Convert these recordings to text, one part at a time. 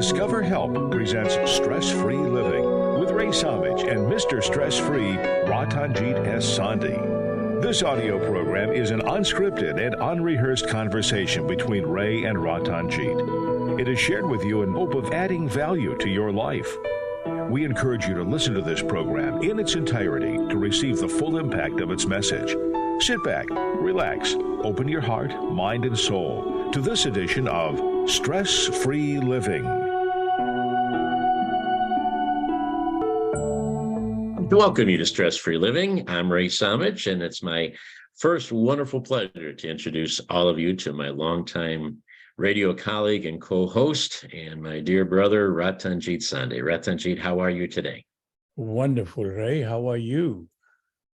Discover Help presents Stress-Free Living with Ray Samich and Mr. Stress-Free, Ratanjit S. Sandhi. This audio program is an unscripted and unrehearsed conversation between Ray and Ratanjit. It is shared with you in hope of adding value to your life. We encourage you to listen to this program in its entirety to receive the full impact of its message. Sit back, relax, open your heart, mind, and soul to this edition of Stress-Free Living. To welcome you to Stress-Free Living. I'm Ray Samich, and it's my first wonderful pleasure to introduce all of you to my longtime radio colleague and co-host and my dear brother, Ratanjit Sandhi. Ratanjit, how are you today? Wonderful, Ray. How are you?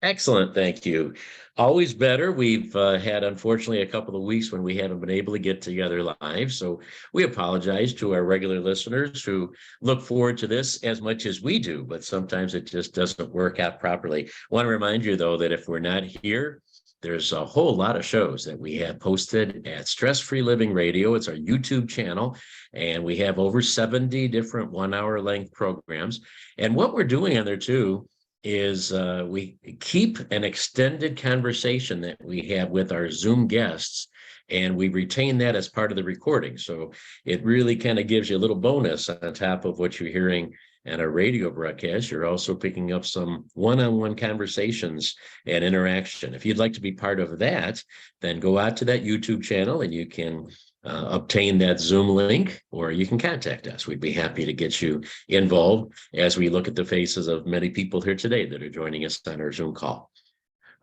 Excellent, thank you. Always better. We've had, unfortunately, a couple of weeks when we haven't been able to get together live. So we apologize to our regular listeners who look forward to this as much as we do, but sometimes it just doesn't work out properly. I want to remind you, though, that if we're not here, there's a whole lot of shows that we have posted at Stress Free Living Radio. It's our YouTube channel, and we have over 70 different 1-hour length programs. And what we're doing on there, too, is we keep an extended conversation that we have with our Zoom guests, and we retain that as part of the recording. So it really kind of gives you a little bonus on top of what you're hearing in a radio broadcast. You're also picking up some one-on-one conversations and interaction. If you'd like to be part of that, then go out to that YouTube channel and you can obtain that Zoom link, or you can contact us. We'd be happy to get you involved as we look at the faces of many people here today that are joining us on our Zoom call.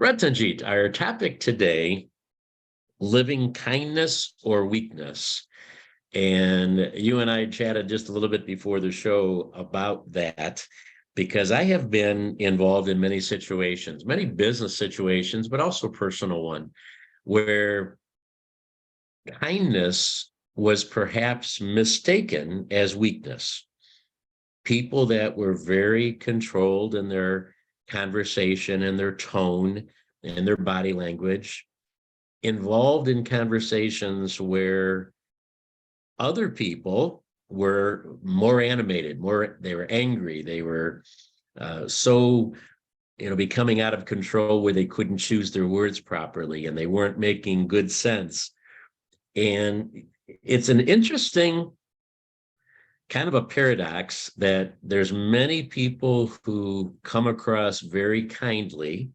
Ratanjit, our topic today, living kindness or weakness. And you and I chatted just a little bit before the show about that, because I have been involved in many situations, many business situations, but also personal one, where kindness was perhaps mistaken as weakness. People that were very controlled in their conversation and their tone and their body language, involved in conversations where other people were more animated, they were angry, they were becoming out of control where they couldn't choose their words properly and they weren't making good sense. And it's an interesting kind of a paradox that there's many people who come across very kindly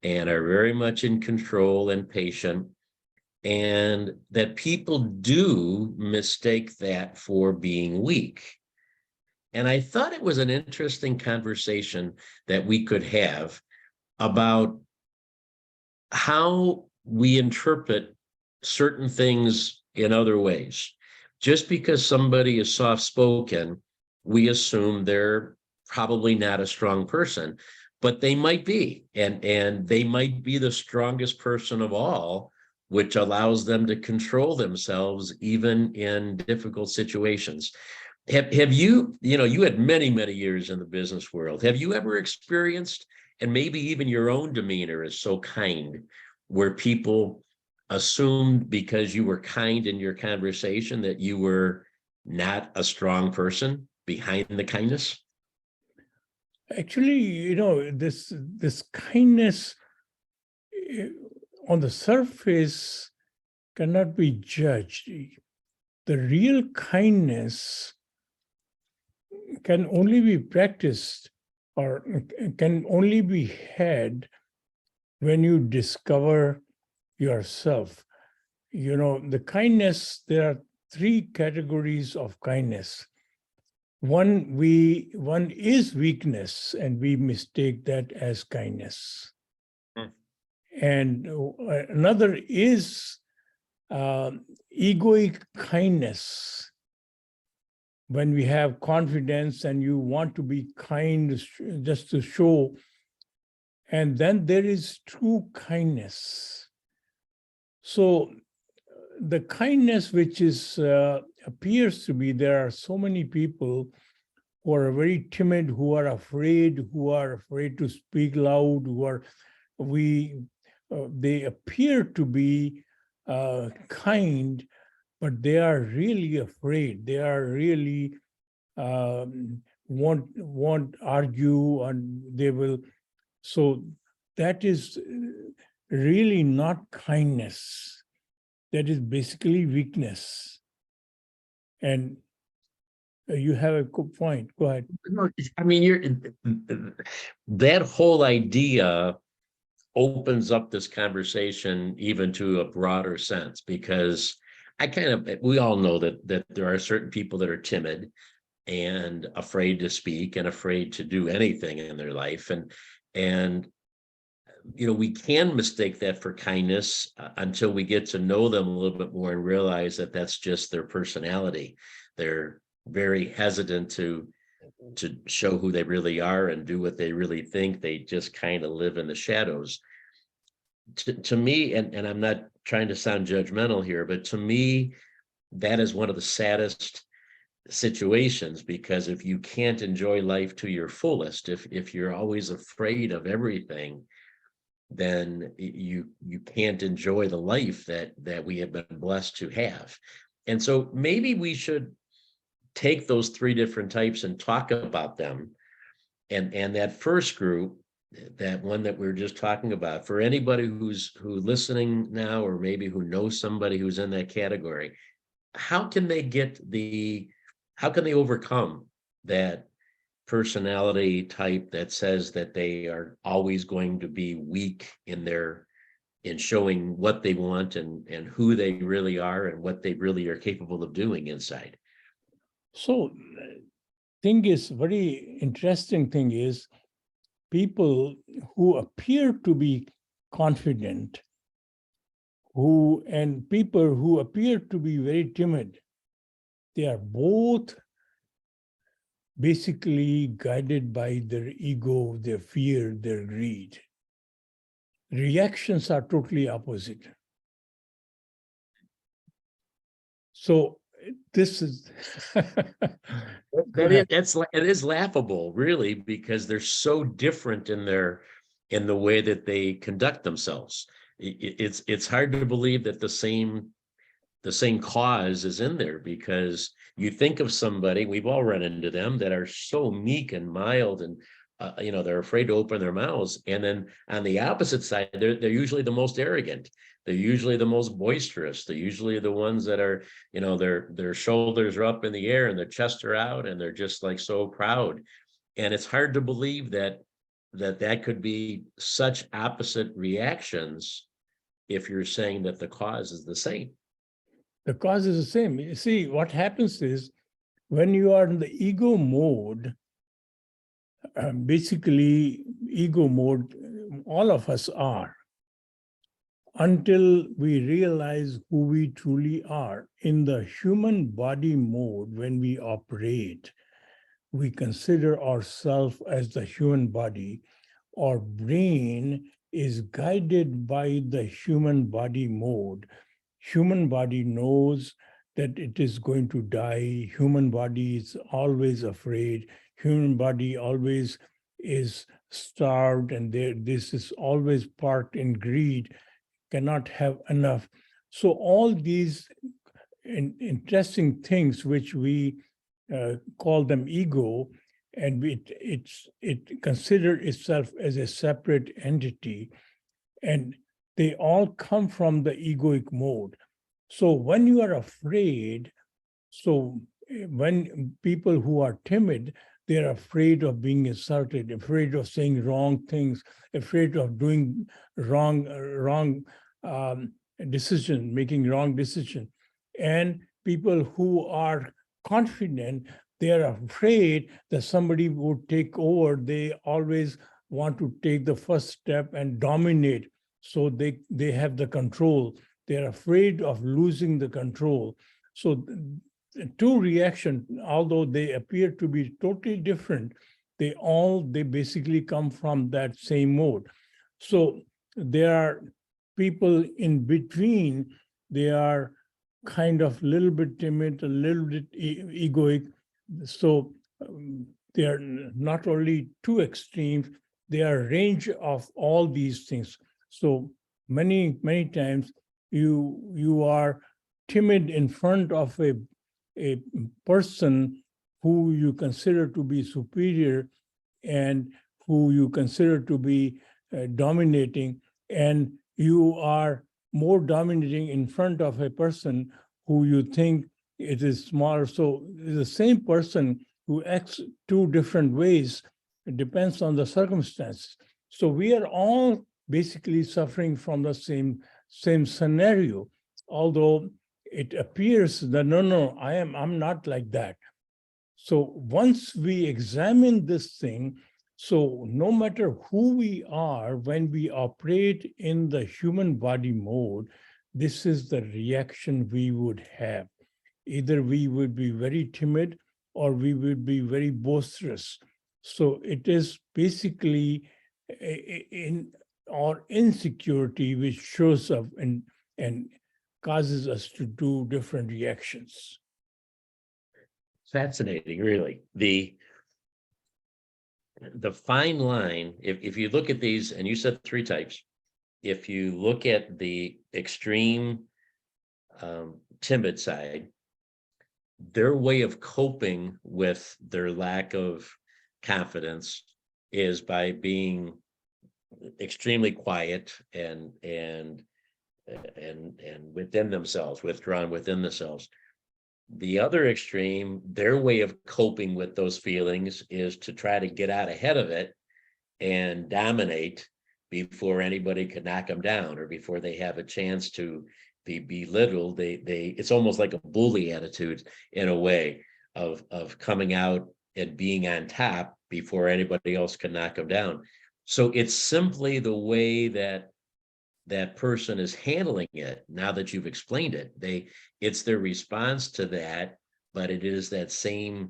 and are very much in control and patient, and that people do mistake that for being weak. And I thought it was an interesting conversation that we could have about how we interpret certain things in other ways. Just because somebody is soft-spoken, we assume they're probably not a strong person, but they might be, and they might be the strongest person of all, which allows them to control themselves even in difficult situations. Have you, you had many, many years in the business world. Have you ever experienced, and maybe even your own demeanor is so kind, where people assumed because you were kind in your conversation that you were not a strong person behind the kindness? Actually, this kindness on the surface cannot be judged. The real kindness can only be practiced or can only be had when you discover yourself. The kindness, there are 3 categories of kindness. One is weakness, and we mistake that as kindness. And another is egoic kindness, when we have confidence and you want to be kind just to show. And then there is true kindness. So the kindness which appears to be, there are so many people who are very timid, who are afraid to speak loud, they appear to be kind, but they are really afraid. They are really won't argue, and they will. So that is really not kindness. That is basically weakness. And you have a good point. Go ahead. No, I mean, that whole idea opens up this conversation even to a broader sense, because we all know that there are certain people that are timid and afraid to speak and afraid to do anything in their life. And we can mistake that for kindness until we get to know them a little bit more and realize that that's just their personality. They're very hesitant to show who they really are and do what they really think. They just kind of live in the shadows. To me, and I'm not trying to sound judgmental here, but to me, that is one of the saddest situations, because if you can't enjoy life to your fullest, if you're always afraid of everything, then you can't enjoy the life that we have been blessed to have. And so maybe we should take those three different types and talk about them. And that first group, that one that we we're just talking about, for anybody who's listening now, or maybe who knows somebody who's in that category, how can they overcome that personality type that says that they are always going to be weak in showing what they want and who they really are and what they really are capable of doing inside? So, very interesting thing is, people who appear to be confident, and people who appear to be very timid, they are both basically guided by their ego, their fear, their greed. Reactions are totally opposite. So this is it is laughable, really, because they're so different in the way that they conduct themselves. It's hard to believe that the same cause is in there, because you think of somebody, we've all run into them, that are so meek and mild, and they're afraid to open their mouths. And then on the opposite side, they're usually the most arrogant. They're usually the most boisterous. They're usually the ones that are, their shoulders are up in the air and their chests are out, and they're just like so proud. And it's hard to believe that could be such opposite reactions if you're saying that the cause is the same. The cause is the same. You see, what happens is, when you are in the ego mode, basically ego mode, all of us are, until we realize who we truly are. In the human body mode, when we operate, we consider ourselves as the human body. Our brain is guided by the human body mode. Human body knows that it is going to die. Human body is always afraid. Human body always is starved, and this is always parked in greed, cannot have enough. So all these interesting things, which we call them ego, and it considers itself as a separate entity, and they all come from the egoic mode. So when you are afraid, when people who are timid, they're afraid of being insulted, afraid of saying wrong things, afraid of doing wrong decision, making wrong decision. And people who are confident, they are afraid that somebody would take over. They always want to take the first step and dominate. So they have the control. They're afraid of losing the control. So two reactions, although they appear to be totally different, they basically come from that same mode. So there are people in between. They are kind of a little bit timid, a little bit egoic. So they are not only two extremes, they are a range of all these things. So many times you are timid in front of a person who you consider to be superior and who you consider to be dominating, and you are more dominating in front of a person who you think it is smaller. So the same person who acts two different ways, it depends on the circumstances. So we are all basically suffering from the same scenario, although it appears that no, I'm not like that. So once we examine this thing, so no matter who we are, when we operate in the human body mode, this is the reaction we would have. Either we would be very timid or we would be very boisterous. So it is basically in our insecurity which shows up and causes us to do different reactions. Fascinating, really. The fine line, if you look at these, and you said three types, if you look at the extreme timid side, their way of coping with their lack of confidence is by being extremely quiet and within themselves, withdrawn within themselves. The other extreme, their way of coping with those feelings is to try to get out ahead of it and dominate before anybody could knock them down or before they have a chance to be belittled. It's almost like a bully attitude in a way of coming out and being on top before anybody else can knock them down. So it's simply the way that that person is handling it. Now that you've explained it, it's their response to that, but it is that same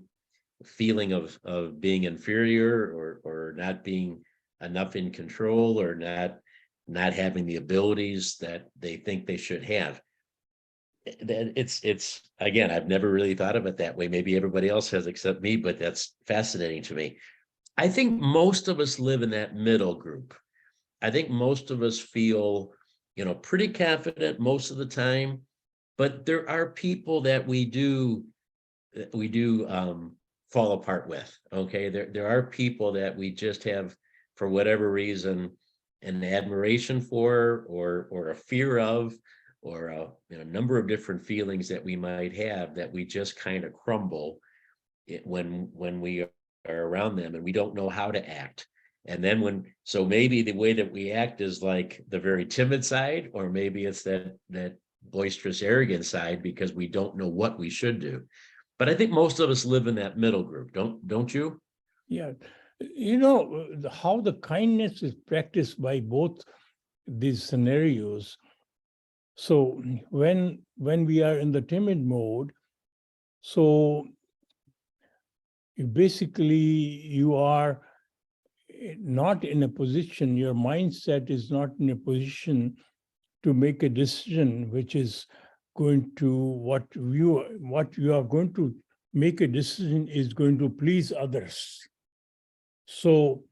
feeling of being inferior or not being enough in control or not having the abilities that they think they should have. It's again, I've never really thought of it that way. Maybe everybody else has except me, but that's fascinating to me. I think most of us live in that middle group. I think most of us feel, pretty confident most of the time, but there are people that we do fall apart with. Okay, there are people that we just have, for whatever reason, an admiration for, or a fear of, or a number of different feelings that we might have that we just kind of crumble when we are around them, and we don't know how to act. And then so maybe the way that we act is like the very timid side, or maybe it's that boisterous, arrogant side, because we don't know what we should do. But I think most of us live in that middle group, don't you? Yeah. How the kindness is practiced by both these scenarios. So when we are in the timid mode, so basically you are not in a position, your mindset is not in a position to make a decision which is going to, what you are going to make a decision is going to please others. So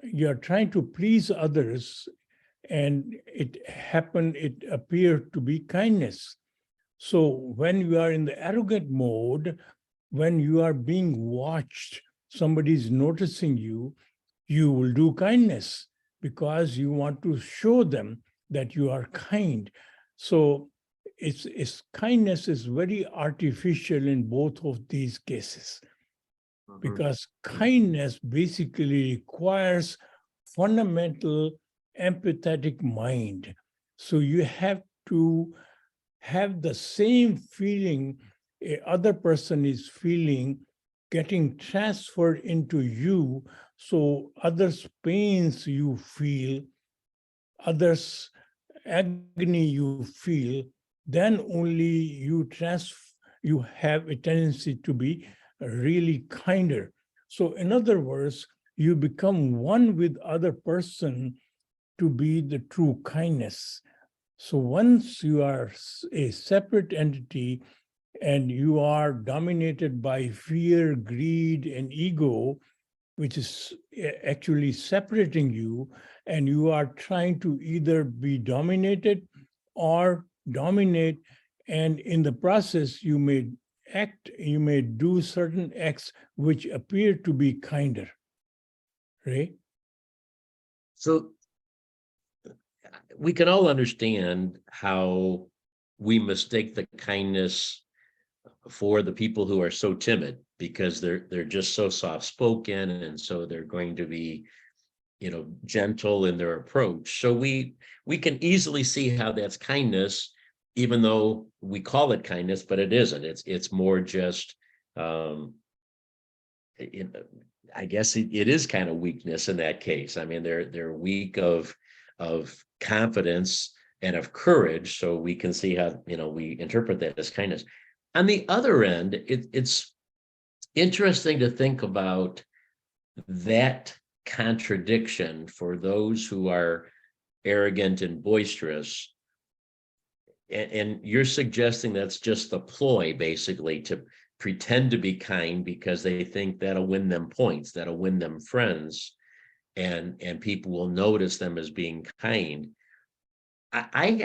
you're trying to please others, and it appeared to be kindness. So when you are in the arrogant mode, when you are being watched, somebody's noticing you, you will do kindness because you want to show them that you are kind. So it's kindness is very artificial in both of these cases, because kindness basically requires fundamental empathetic mind. So you have to have the same feeling a other person is feeling getting transferred into you. So others' pains you feel, others' agony you feel, then only you have a tendency to be really kinder. So in other words, you become one with other person to be the true kindness. So once you are a separate entity and you are dominated by fear, greed, and ego, which is actually separating you, and you are trying to either be dominated or dominate And in the process, you may do certain acts which appear to be kinder, right? So we can all understand how we mistake the kindness for the people who are so timid, because they're just so soft-spoken, and so they're going to be, gentle in their approach. So we can easily see how that's kindness, even though we call it kindness, but it isn't. It's more just, I guess it is kind of weakness in that case. I mean, they're weak of confidence and of courage. So we can see how, we interpret that as kindness. On the other end, it's interesting to think about that contradiction for those who are arrogant and boisterous. And you're suggesting that's just the ploy, basically, to pretend to be kind because they think that'll win them points, that'll win them friends, and people will notice them as being kind. I'm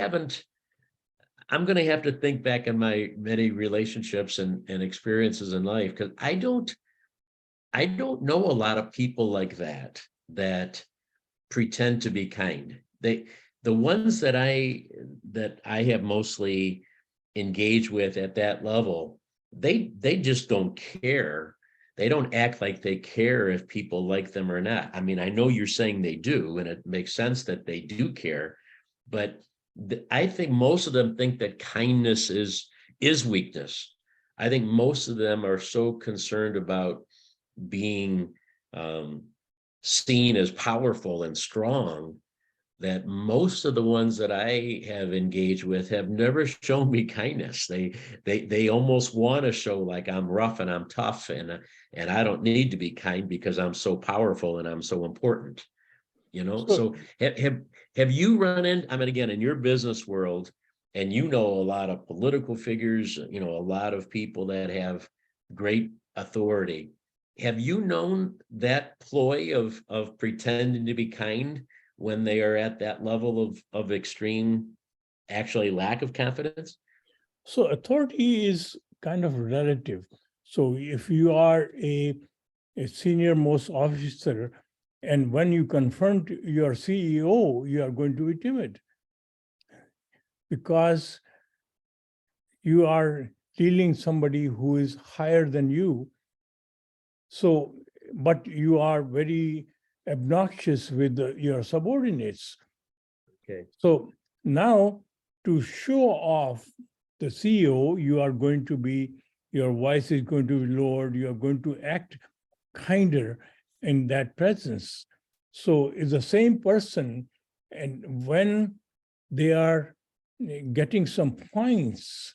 going to have to think back on my many relationships and experiences in life, because I don't know a lot of people like that pretend to be kind. The ones that I have mostly engaged with at that level, they just don't care. They don't act like they care if people like them or not. I mean, I know you're saying they do, and it makes sense that they do care, but I think most of them think that kindness is weakness. I think most of them are so concerned about being seen as powerful and strong that most of the ones that I have engaged with have never shown me kindness. They almost want to show like I'm rough and I'm tough, and I don't need to be kind because I'm so powerful and I'm so important. So have you run in, I mean, again, in your business world, and a lot of political figures, a lot of people that have great authority. Have you known that ploy of pretending to be kind when they are at that level of extreme, actually, lack of confidence? So authority is kind of relative. So if you are a senior most officer, and when you confront your CEO, you are going to be timid because you are dealing somebody who is higher than you. So, but you are very obnoxious with your subordinates. Okay. So now, to show off the CEO, your voice is going to be lowered, you are going to act kinder in that presence. So it's the same person, and when they are getting some points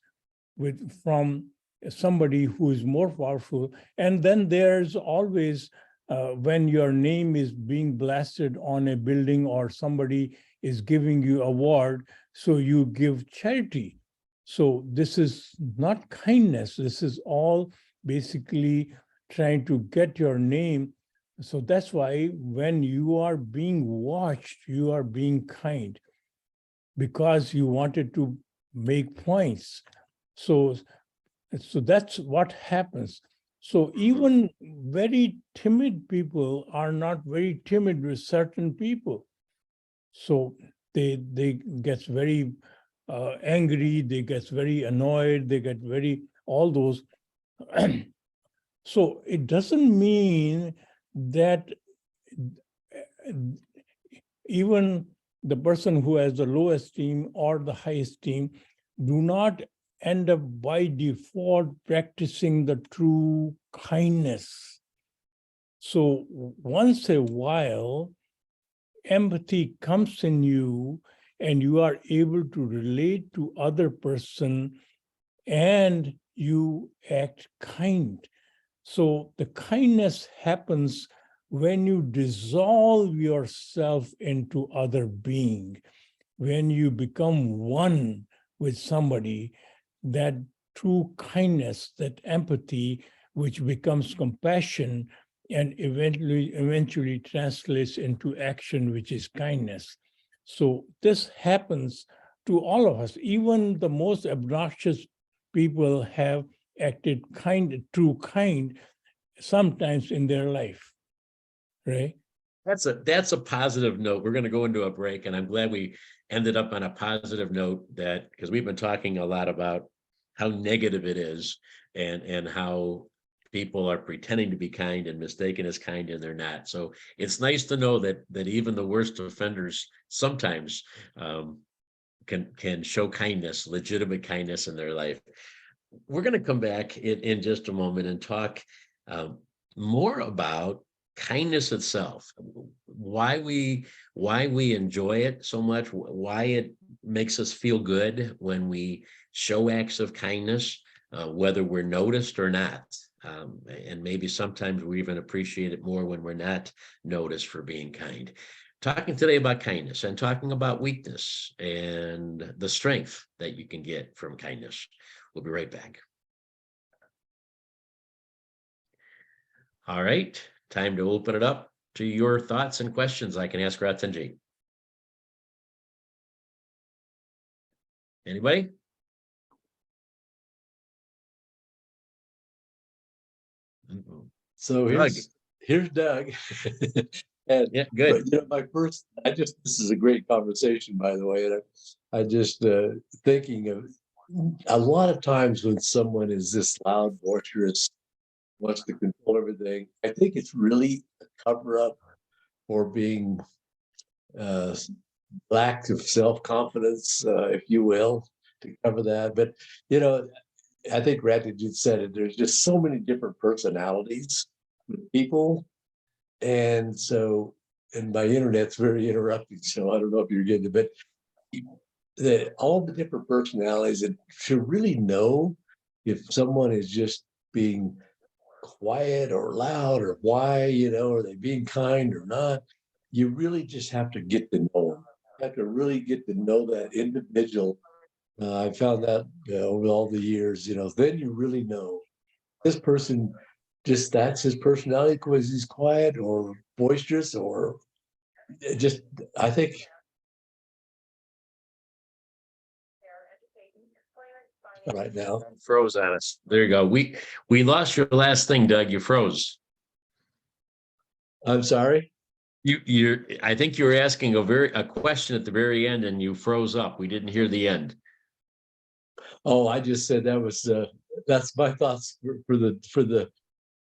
from somebody who is more powerful, and then there's always when your name is being blasted on a building or somebody is giving you award, so you give charity. So this is not kindness. This is all basically trying to get your name. So that's why when you are being watched, you are being kind because you wanted to make points. So that's what happens. So even very timid people are not very timid with certain people. So they get very angry, they get very annoyed, they get very, all those. So it doesn't mean that even the person who has the lowest esteem or the highest esteem do not end up by default practicing the true kindness. So once a while, empathy comes in you and you are able to relate to other person and you act kind. So the kindness happens when you dissolve yourself into other being, when you become one with somebody, that true kindness, that empathy, which becomes compassion and eventually translates into action, which is kindness. So this happens to all of us. Even the most obnoxious people have acted true kind sometimes in their life, right? That's a positive note. We're going to go into a break, and I'm glad we ended up on a positive note, that because we've been talking a lot about how negative it is, and how people are pretending to be kind and mistaken as kind, and they're not. So it's nice to know that even the worst offenders sometimes can show kindness, legitimate kindness in their life. We're going to come back in just a moment and talk more about kindness itself, why we enjoy it so much, why it makes us feel good when we show acts of kindness, whether we're noticed or not. And maybe sometimes we even appreciate it more when we're not noticed for being kind. Talking today about kindness, and talking about weakness and the strength that you can get from kindness. We'll be right back. All right, time to open it up to your thoughts and questions. I can ask Ratanjit. Anybody? So here's Doug. And yeah, good. But, this is a great conversation, by the way. And I just thinking of a lot of times when someone is this loud, boisterous, wants to control everything, I think it's really a cover up for being lack of self-confidence, if you will, to cover that. But I think Ratanjit said it. There's just so many different personalities with people, and my internet's very interrupting. So I don't know if you're getting it, but all the different personalities, and to really know if someone is just being quiet or loud, or why, are they being kind or not? You really just have to get to know them. You have to really get to know that individual. I found that over all the years, then you really know this person, just that's his personality, because he's quiet or boisterous, or just, I think. Right now. Froze on us. There you go. We lost your last thing, Doug. You froze. I'm sorry. I think you were asking a question at the very end, and you froze up. We didn't hear the end. Oh, I just said that's my thoughts for the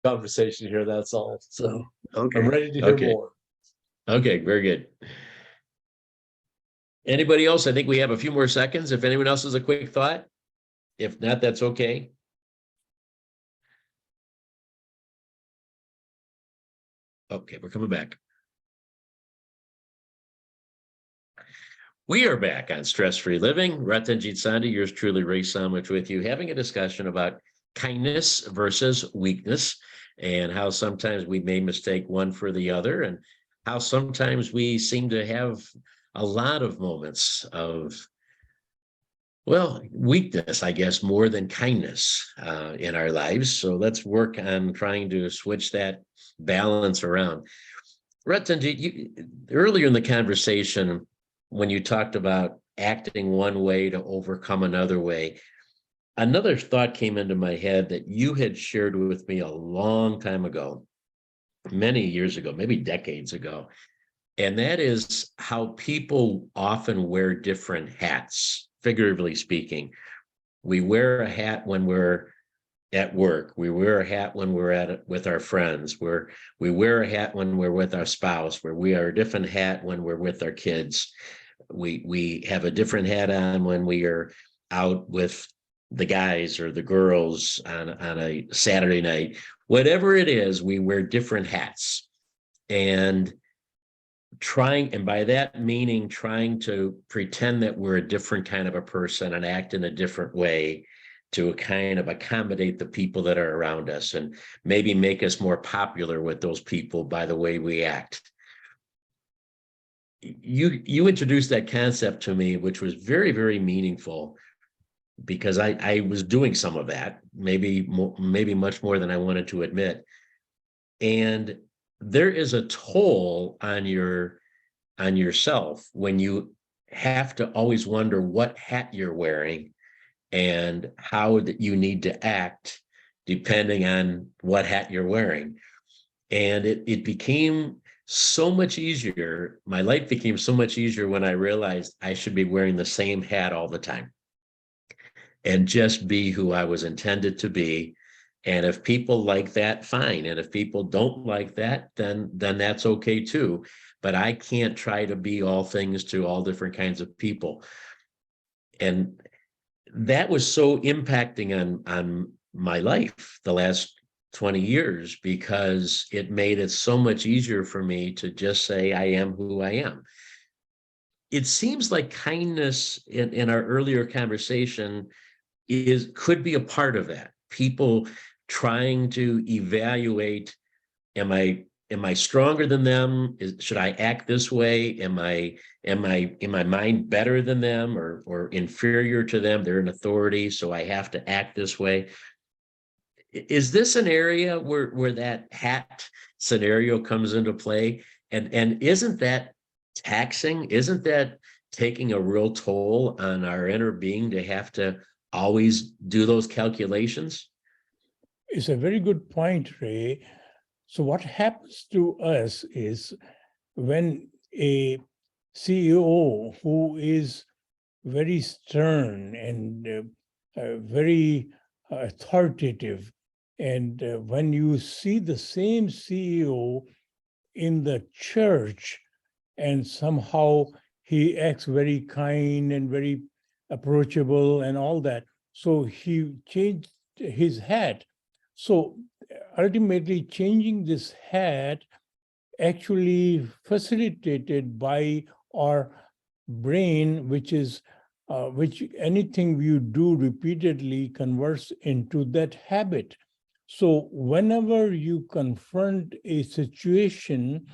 conversation here. That's all. So okay. I'm ready to hear more. Okay, very good. Anybody else? I think we have a few more seconds. If anyone else has a quick thought. If not, that's okay. Okay, we're coming back. We are back on Stress-Free Living. Ratanjit Sandhi, yours truly, Ray Samich, with you, having a discussion about kindness versus weakness, and how sometimes we may mistake one for the other, and how sometimes we seem to have a lot of moments of, well, weakness, I guess, more than kindness in our lives. So let's work on trying to switch that balance around. Ratanjit, earlier in the conversation, when you talked about acting one way to overcome another way, another thought came into my head that you had shared with me a long time ago, many years ago, maybe decades ago. And that is how people often wear different hats, figuratively speaking. We wear a hat when we're at work. We wear a hat when we're with our friends. We wear a hat when we're with our spouse. We wear a different hat when we're with our kids. We have a different hat on when we are out with the guys or the girls on a Saturday night. Whatever it is, we wear different hats. And by that meaning, trying to pretend that we're a different kind of a person and act in a different way to kind of accommodate the people that are around us, and maybe make us more popular with those people by the way we act. You introduced that concept to me, which was very, very meaningful, because I was doing some of that, maybe much more than I wanted to admit. And there is a toll on yourself when you have to always wonder what hat you're wearing and how that you need to act depending on what hat you're wearing. And it became so much easier. My life became so much easier when I realized I should be wearing the same hat all the time and just be who I was intended to be. And if people like that, fine. And if people don't like that, then that's okay too. But I can't try to be all things to all different kinds of people. And that was so impacting on my life the last 20 years, because it made it so much easier for me to just say, I am who I am. It seems like kindness in our earlier conversation could be a part of that. People trying to evaluate, am I stronger than them? Should I act this way? Am I in my mind better than them or inferior to them? They're an authority, so I have to act this way. Is this an area where that hat scenario comes into play? And isn't that taxing? Isn't that taking a real toll on our inner being to have to always do those calculations? It's a very good point, Ray. So what happens to us is when a CEO who is very stern and very authoritative, and when you see the same CEO in the church and somehow he acts very kind and very approachable and all that, so he changed his hat. So ultimately changing this hat actually facilitated by our brain, which anything you do repeatedly converts into that habit. So whenever you confront a situation,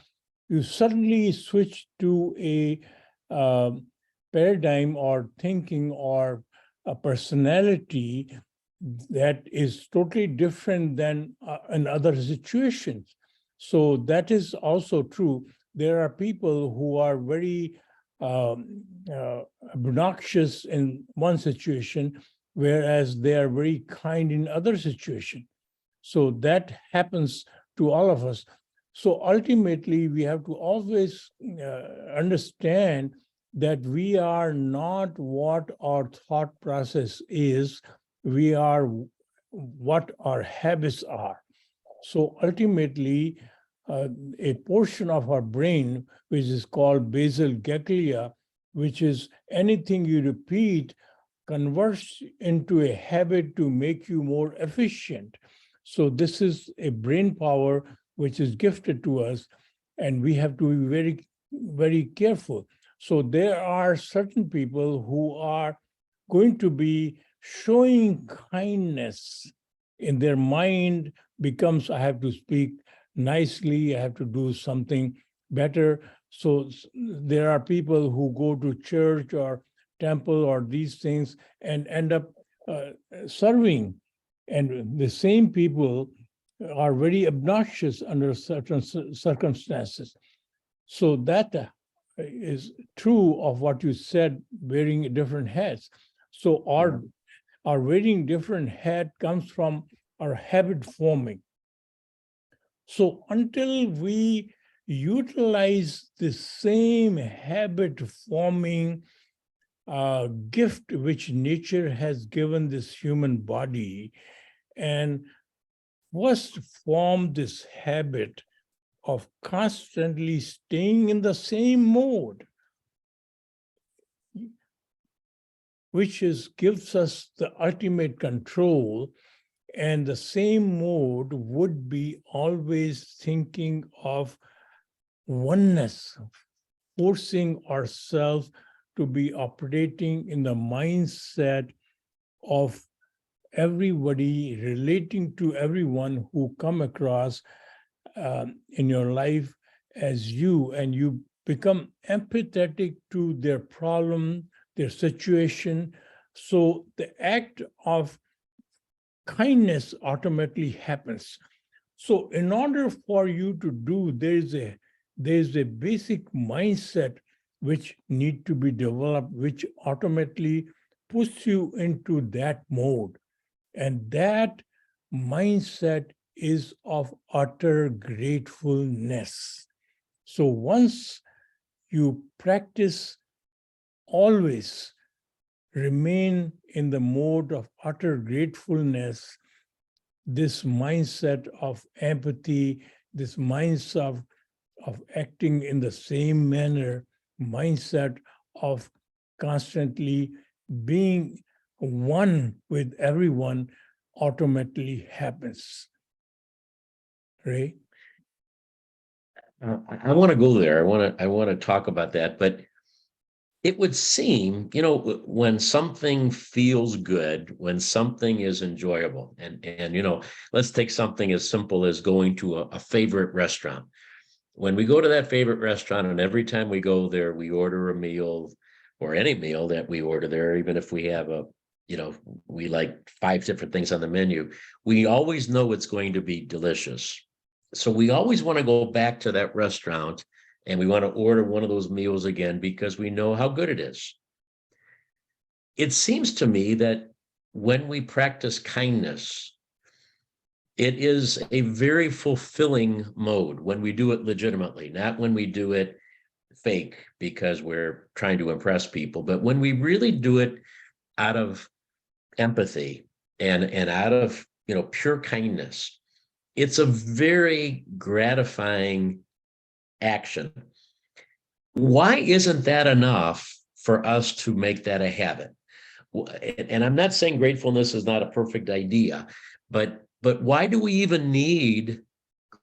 you suddenly switch to a paradigm or thinking or a personality that is totally different than in other situations. So that is also true. There are people who are very obnoxious in one situation, whereas they are very kind in other situations. So that happens to all of us. So ultimately, we have to always understand that we are not what our thought process is. We are what our habits are. So ultimately, a portion of our brain, which is called basal ganglia, which is anything you repeat, converts into a habit to make you more efficient. So this is a brain power which is gifted to us, and we have to be very, very careful. So there are certain people who are going to be showing kindness in their mind becomes, I have to speak nicely, I have to do something better. So there are people who go to church or temple or these things and end up serving. And the same people are very obnoxious under certain circumstances. So that is true of what you said, wearing different hats. So our wearing different hat comes from our habit forming. So until we utilize the same habit forming gift which nature has given this human body, and first form this habit of constantly staying in the same mode, which gives us the ultimate control. And the same mode would be always thinking of oneness, forcing ourselves to be operating in the mindset of everybody, relating to everyone who come across in your life as you, and you become empathetic to their problem, their situation. So the act of kindness automatically happens. So in order for you to do, there's a basic mindset which need to be developed, which automatically puts you into that mode. And that mindset is of utter gratefulness. So once you practice, always remain in the mode of utter gratefulness, this mindset of empathy, this mindset of acting in the same manner, mindset of constantly being one with everyone automatically happens. Ray? I want to go there. I want to talk about that, but it would seem, when something feels good, when something is enjoyable, and let's take something as simple as going to a favorite restaurant. When we go to that favorite restaurant, and every time we go there, we order a meal, or any meal that we order there, even if we have we like 5 different things on the menu, we always know it's going to be delicious. So we always want to go back to that restaurant, and we want to order one of those meals again because we know how good it is. It seems to me that when we practice kindness, it is a very fulfilling mode when we do it legitimately, not when we do it fake because we're trying to impress people, but when we really do it out of empathy and out of pure kindness. It's a very gratifying action. Why isn't that enough for us to make that a habit? And I'm not saying gratefulness is not a perfect idea, but why do we even need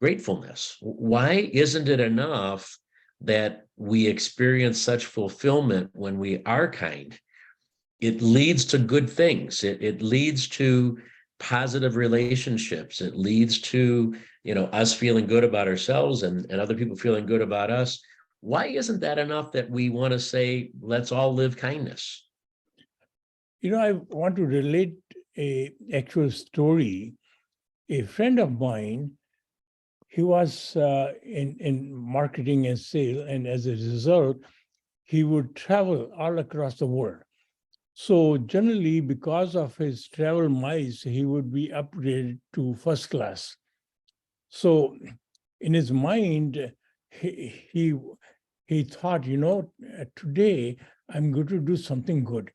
gratefulness? Why isn't it enough that we experience such fulfillment when we are kind? It leads to good things. It leads to positive relationships. It leads to, us feeling good about ourselves and other people feeling good about us. Why isn't that enough that we want to say, let's all live kindness? I want to relate a actual story. A friend of mine, he was in marketing and sales, and as a result, he would travel all across the world. So generally, because of his travel miles, he would be upgraded to first class. So in his mind, he thought, today I'm going to do something good.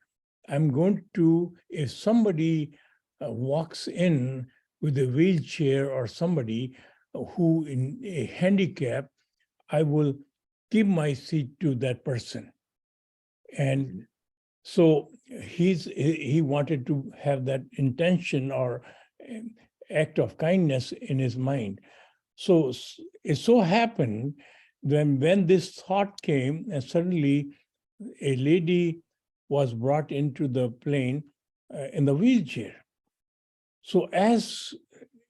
I'm going to, if somebody walks in with a wheelchair or somebody who in a handicap, I will give my seat to that person. And so he wanted to have that intention or act of kindness in his mind. So it so happened that when this thought came, and suddenly a lady was brought into the plane in the wheelchair. So as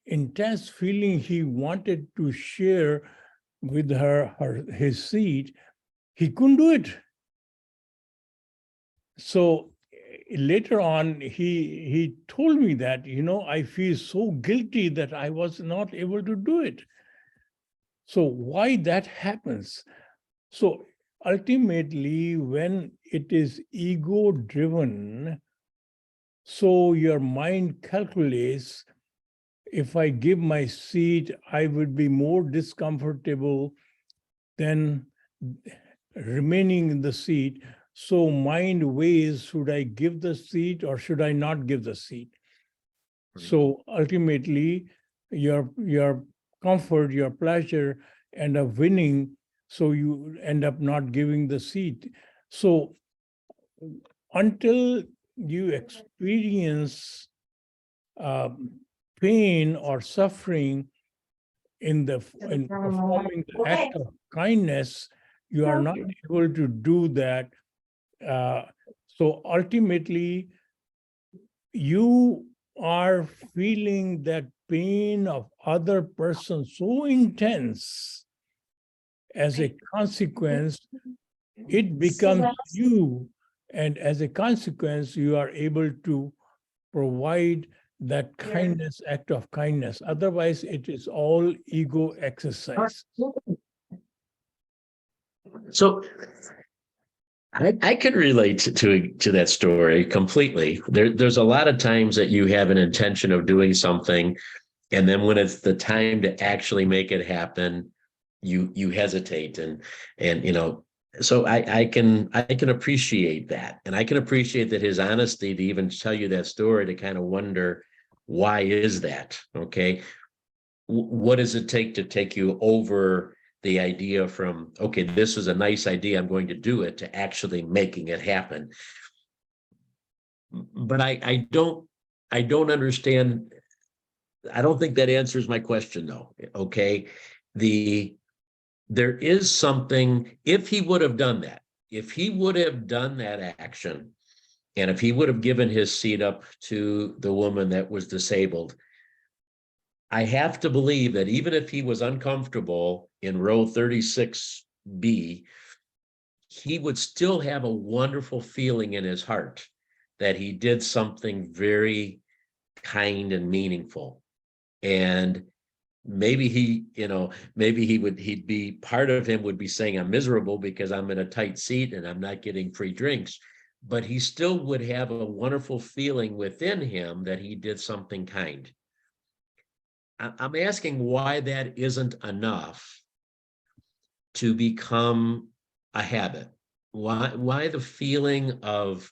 intense feeling he wanted to share with his seat, he couldn't do it. So later on, he told me that, I feel so guilty that I was not able to do it. So why that happens? So ultimately, when it is ego-driven, so your mind calculates, if I give my seat, I would be more discomfortable than remaining in the seat. So mind weighs, should I give the seat or should I not give the seat? So ultimately, your comfort, your pleasure end up winning, so you end up not giving the seat. So until you experience pain or suffering in performing the act of kindness, you are not able to do that. So ultimately, you are feeling that pain of other person so intense. As a consequence, it becomes you, and as a consequence, you are able to provide that kindness, act of kindness. Otherwise, it is all ego exercise. So I can relate to that story completely. There's a lot of times that you have an intention of doing something, and then when it's the time to actually make it happen, you hesitate, and so I can appreciate that, and I can appreciate that his honesty to even tell you that story, to kind of wonder, why is that? Okay, what does it take to take you over the idea from, okay, this is a nice idea, I'm going to do it, to actually making it happen? But I don't understand. I don't think that answers my question, though. Okay, there is something, if he would have done that, if he would have done that action, and if he would have given his seat up to the woman that was disabled, I have to believe that even if he was uncomfortable in row 36B, he would still have a wonderful feeling in his heart that he did something very kind and meaningful. And maybe he'd be, part of him would be saying, I'm miserable because I'm in a tight seat and I'm not getting free drinks, but he still would have a wonderful feeling within him that he did something kind. I'm asking why that isn't enough to become a habit. Why the feeling of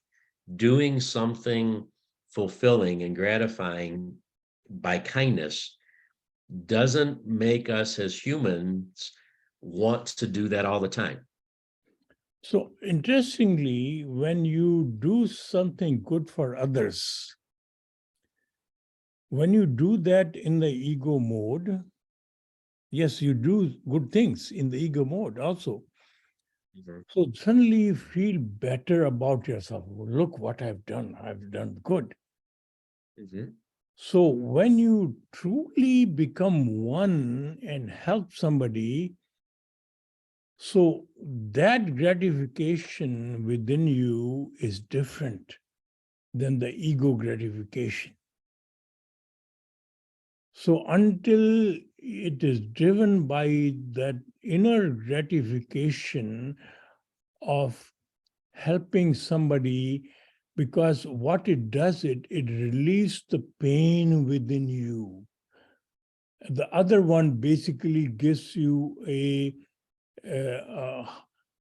doing something fulfilling and gratifying by kindness doesn't make us as humans want to do that all the time. So interestingly, when you do something good for others, when you do that in the ego mode, yes, you do good things in the ego mode also. Mhm. So suddenly you feel better about yourself. Look what I've done good. Mhm. So when you truly become one and help somebody, so that gratification within you is different than the ego gratification. So until it is driven by that inner gratification of helping somebody, because what it does, it relieves the pain within you. The other one basically gives you a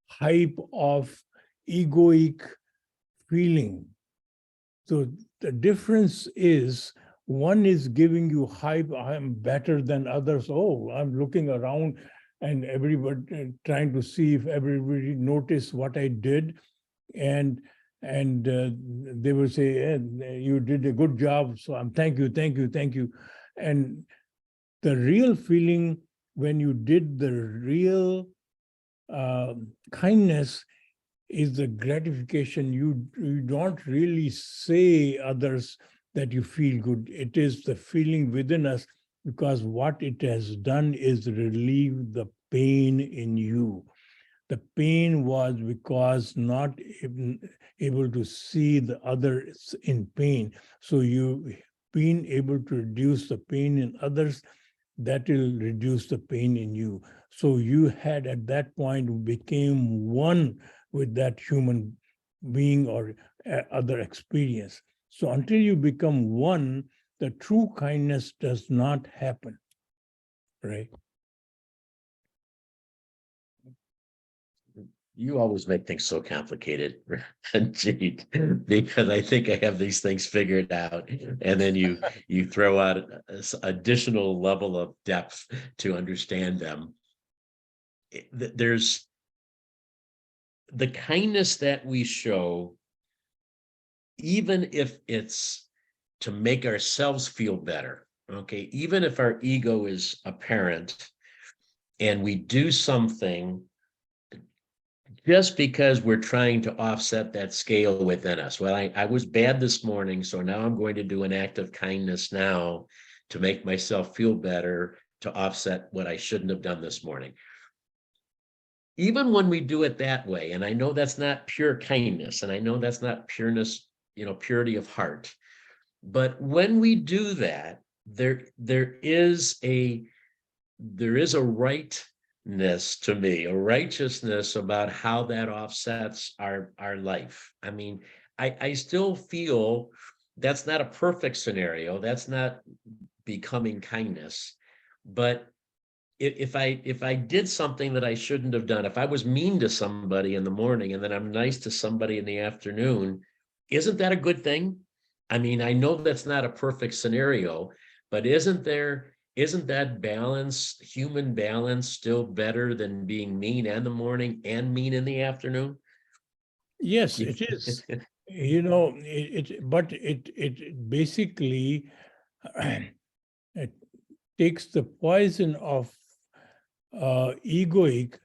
hype of egoic feeling. So the difference is, one is giving you hype, I'm better than others. Oh, I'm looking around and everybody trying to see if everybody noticed what I did. And they will say, you did a good job. So I'm thank you. And the real feeling when you did the real kindness is the gratification. You don't really say others that you feel good. It is the feeling within us, because what it has done is relieve the pain in you. The pain was because not able to see the others in pain. So you being able to reduce the pain in others, that will reduce the pain in you. So you had at that point became one with that human being or other experience. So until you become one, the true kindness does not happen, right? You always make things so complicated, Ranjit, because I think I have these things figured out, and then you throw out additional level of depth to understand them. There's the kindness that we show, even if it's to make ourselves feel better. Okay, even if our ego is apparent and we do something just because we're trying to offset that scale within us. Well, I was bad this morning, so now I'm going to do an act of kindness now to make myself feel better, to offset what I shouldn't have done this morning. Even when we do it that way, and I know that's not pure kindness, and I know that's not pureness, purity of heart, but when we do that, there is a right to me, a righteousness about how that offsets our life. I mean, I still feel that's not a perfect scenario. That's not becoming kindness. But if I did something that I shouldn't have done, if I was mean to somebody in the morning and then I'm nice to somebody in the afternoon, isn't that a good thing? I mean, I know that's not a perfect scenario, but isn't that balance, human balance, still better than being mean in the morning and mean in the afternoon? Yes, it is. But it basically it takes the poison of egoic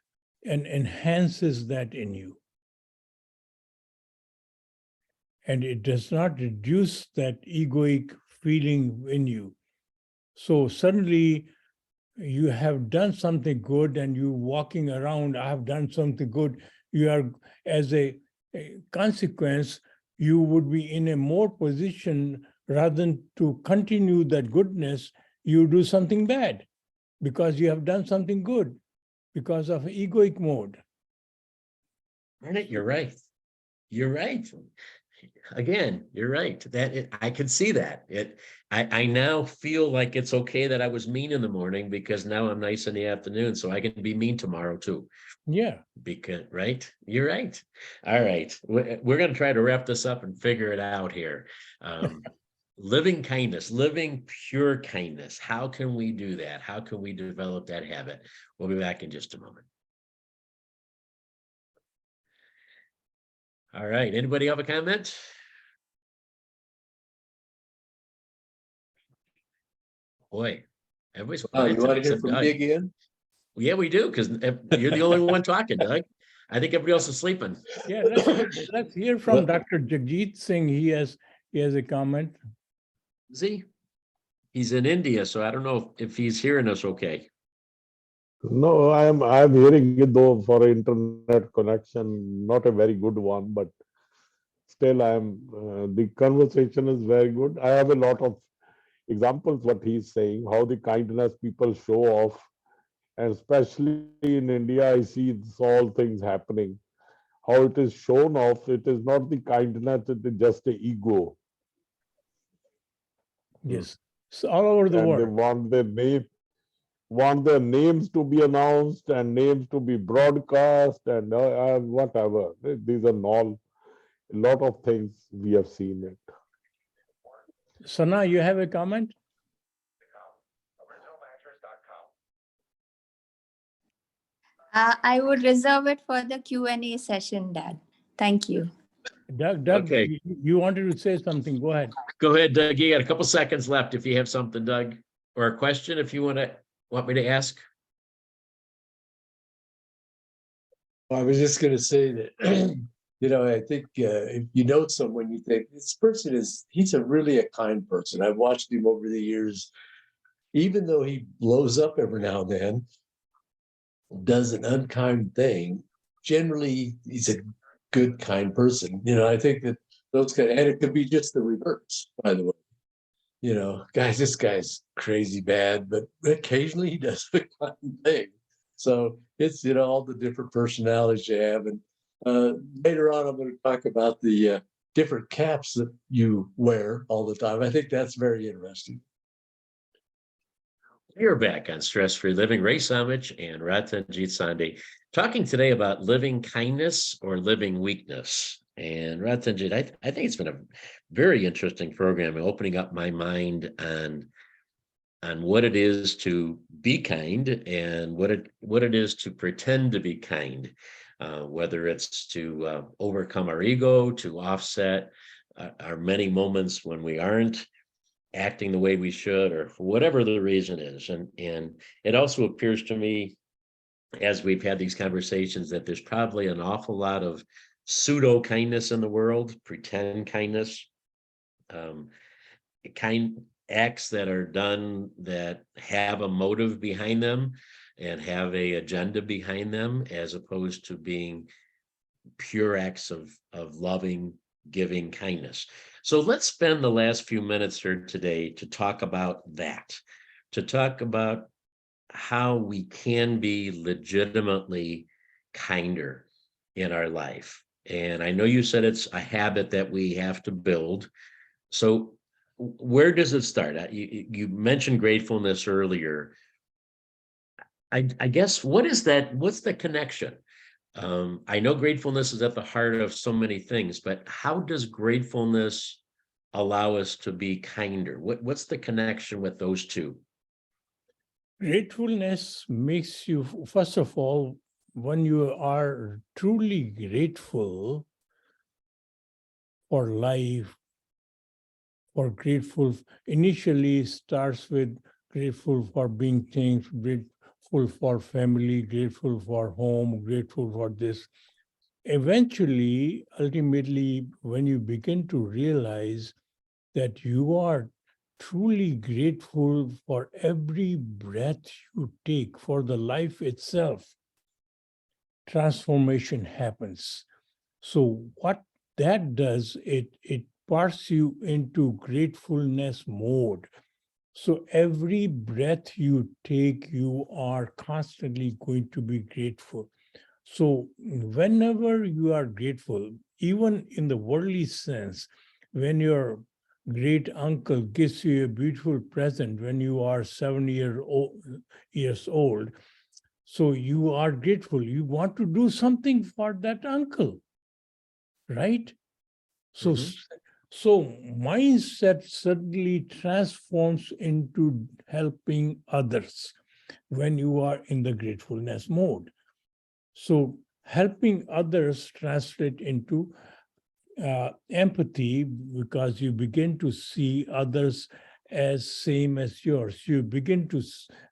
and enhances that in you. And it does not reduce that egoic feeling in you. So suddenly you have done something good and you walking around, I have done something good. You are, as a consequence, you would be in a more position rather than to continue that goodness, you do something bad because you have done something good because of egoic mode. You're right. You're right. Again, you're right. I could see that. I now feel like it's okay that I was mean in the morning because now I'm nice in the afternoon, so I can be mean tomorrow too. Yeah. Because right, you're right. All right, we're going to try to wrap this up and figure it out here. Living kindness, living pure kindness. How can we do that? How can we develop that habit? We'll be back in just a moment. All right. Anybody have a comment? Boy, everybody's Oh, you quiet want to tonight, hear except from Doug. me again? Yeah, we do, because you're the only one talking, Doug. I think everybody else is sleeping. Yeah, let's hear from Dr. Jagjit Singh. He has a comment. See, he's in India, so I don't know if he's hearing us okay. No, I'm hearing it though for internet connection, not a very good one, but still the conversation is very good. I have a lot of examples what he's saying, how the kindness people show off, and especially in India, I see all things happening. How it is shown off, it is not the kindness, it is just the ego. Yes, so all over the And they world. want their names to be announced and names to be broadcast and whatever. These are all a lot of things we have seen it. Sana, you have a comment? I would reserve it for the Q&A session, Dad. Thank you. Doug, Okay. you wanted to say something. Go ahead. Go ahead, Doug. You got a couple seconds left if you have something, Doug, or a question if you want me to ask. I was just going to say that, I think if you know someone, you think this person he's really a kind person. I've watched him over the years, even though he blows up every now and then, does an unkind thing. Generally, he's a good, kind person. I think that and it could be just the reverse, by the way. Guys, this guy's crazy bad, but occasionally he does a kind thing. So it's, all the different personalities you have. And later on, I'm going to talk about the different caps that you wear all the time. I think that's very interesting. We're back on Stress Free Living. Ray Samich and Ratanjit Ray talking today about living kindness or living weakness. And Ratanjit, I think it's been a very interesting program, opening up my mind on what it is to be kind and what it is to pretend to be kind, whether it's to overcome our ego, to offset our many moments when we aren't acting the way we should, or for whatever the reason is. And it also appears to me, as we've had these conversations, that there's probably an awful lot of pseudo kindness in the world, pretend kindness, kind acts that are done that have a motive behind them and have a agenda behind them, as opposed to being pure acts of loving, giving kindness. So let's spend the last few minutes here today to talk about that, to talk about how we can be legitimately kinder in our life. And I know you said it's a habit that we have to build. So where does it start? You mentioned gratefulness earlier. I guess what is that? What's the connection? I know gratefulness is at the heart of so many things, but how does gratefulness allow us to be kinder? What's the connection with those two? Gratefulness makes you, first of all, when you are truly grateful for life, or grateful, initially starts with grateful for being things, grateful for family, grateful for home, grateful for this. Eventually, ultimately, when you begin to realize that you are truly grateful for every breath you take, for the life itself, transformation happens. So what that does, it parts you into gratefulness mode. So every breath you take, you are constantly going to be grateful. So whenever you are grateful, even in the worldly sense, when your great uncle gives you a beautiful present when you are 7 years old, so you are grateful. You want to do something for that uncle, right? So, Mhm. so mindset suddenly transforms into helping others when you are in the gratefulness mode. So helping others translate into empathy, because you begin to see others as same as yours. You begin to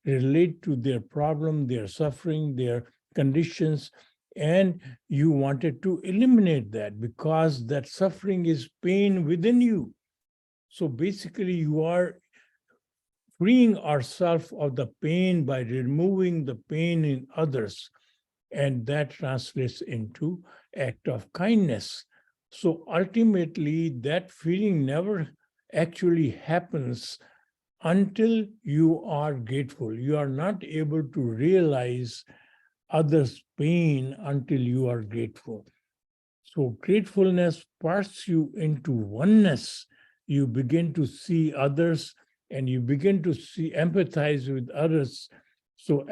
relate to their problem, their suffering, their conditions, and you wanted to eliminate that because that suffering is pain within you. So basically, you are freeing ourselves of the pain by removing the pain in others, and that translates into act of kindness. So ultimately, that feeling never actually happens until you are grateful. You are not able to realize others' pain until you are grateful. So gratefulness parts you into oneness. You begin to see others and you begin to see, empathize with others. So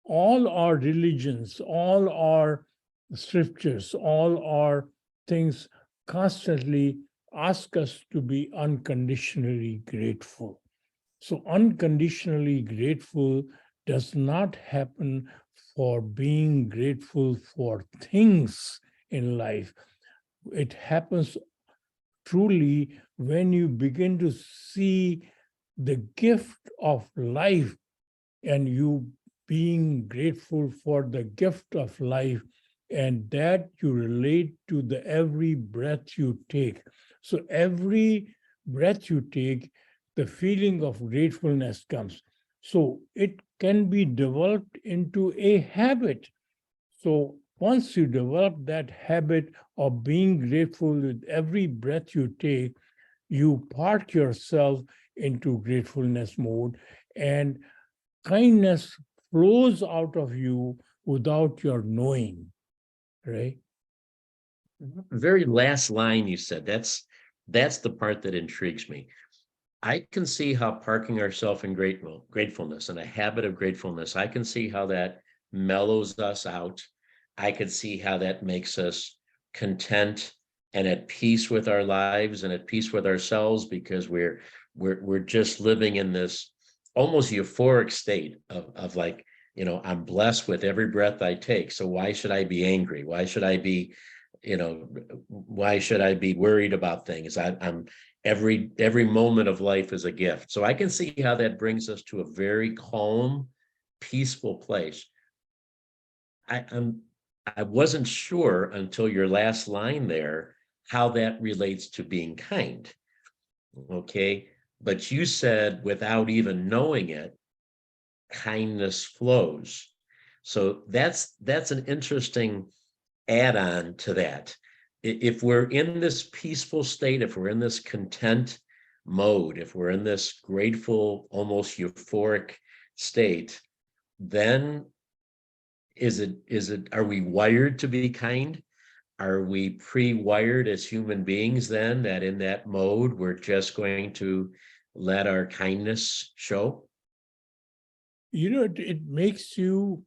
all our religions, all our scriptures, all our things constantly ask us to be unconditionally grateful. So, unconditionally grateful does not happen for being grateful for things in life. It happens truly when you begin to see the gift of life and you being grateful for the gift of life, and that you relate to the every breath you take. So every breath you take, the feeling of gratefulness comes. So it can be developed into a habit. So once you develop that habit of being grateful with every breath you take, you park yourself into gratefulness mode, and kindness flows out of you without your knowing, right? Very last line you said, that's the part that intrigues me. I can see how parking ourselves in gratefulness and a habit of gratefulness, I can see how that mellows us out. I can see how that makes us content and at peace with our lives and at peace with ourselves, because we're just living in this almost euphoric state of like, I'm blessed with every breath I take. So why should I be angry? Why should I be, why should I be worried about things? I'm every moment of life is a gift. So I can see how that brings us to a very calm, peaceful place. I wasn't sure until your last line there how that relates to being kind. Okay. But you said without even knowing it, kindness flows. So that's an interesting add-on to that. If we're in this peaceful state, if we're in this content mode, if we're in this grateful, almost euphoric state, then are we wired to be kind? Are we pre-wired as human beings then that in that mode, we're just going to let our kindness show? It makes you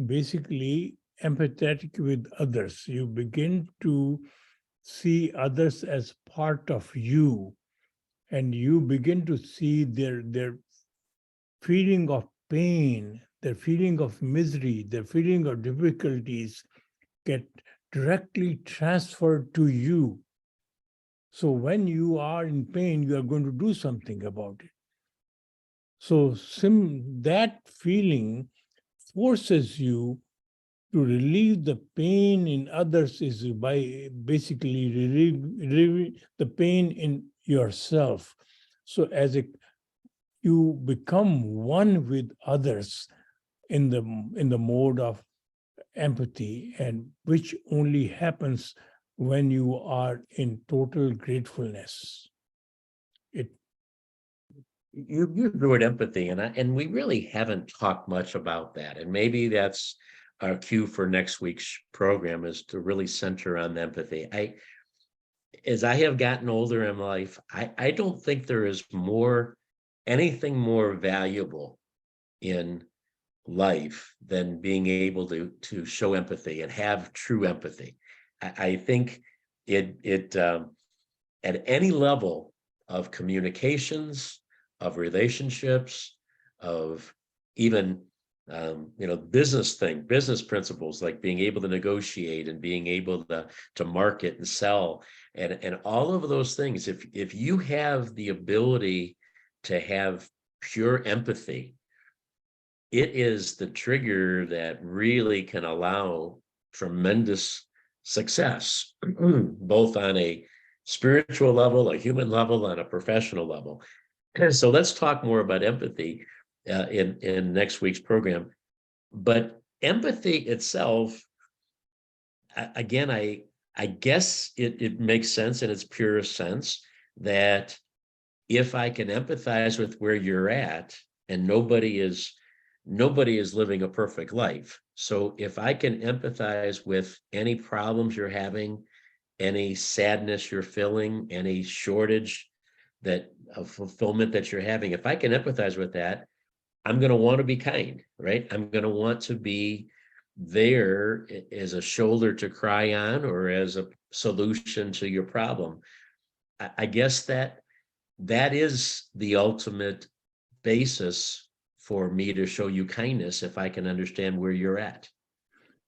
basically empathetic with others. You begin to see others as part of you, and you begin to see their feeling of pain, their feeling of misery, their feeling of difficulties get directly transferred to you. So when you are in pain, you are going to do something about it. So that feeling forces you to relieve the pain in others is by basically relieving the pain in yourself. So you become one with others in the mode of empathy, and which only happens when you are in total gratefulness. You use the word empathy, and we really haven't talked much about that. And maybe that's our cue for next week's program, is to really center on empathy. As I have gotten older in life, I don't think there is anything more valuable in life than being able to show empathy and have true empathy. I think it at any level of communications, of relationships, of even business principles, like being able to negotiate and being able to market and sell, and all of those things. If you have the ability to have pure empathy, it is the trigger that really can allow tremendous success, both on a spiritual level, a human level, and a professional level. So let's talk more about empathy in next week's program. But empathy itself, again, I guess it makes sense in its purest sense that if I can empathize with where you're at, and nobody is living a perfect life. So if I can empathize with any problems you're having, any sadness you're feeling, any shortage of fulfillment that you're having, if I can empathize with that, I'm going to want to be kind, right? I'm going to want to be there as a shoulder to cry on, or as a solution to your problem. I guess that is the ultimate basis for me to show you kindness, if I can understand where you're at.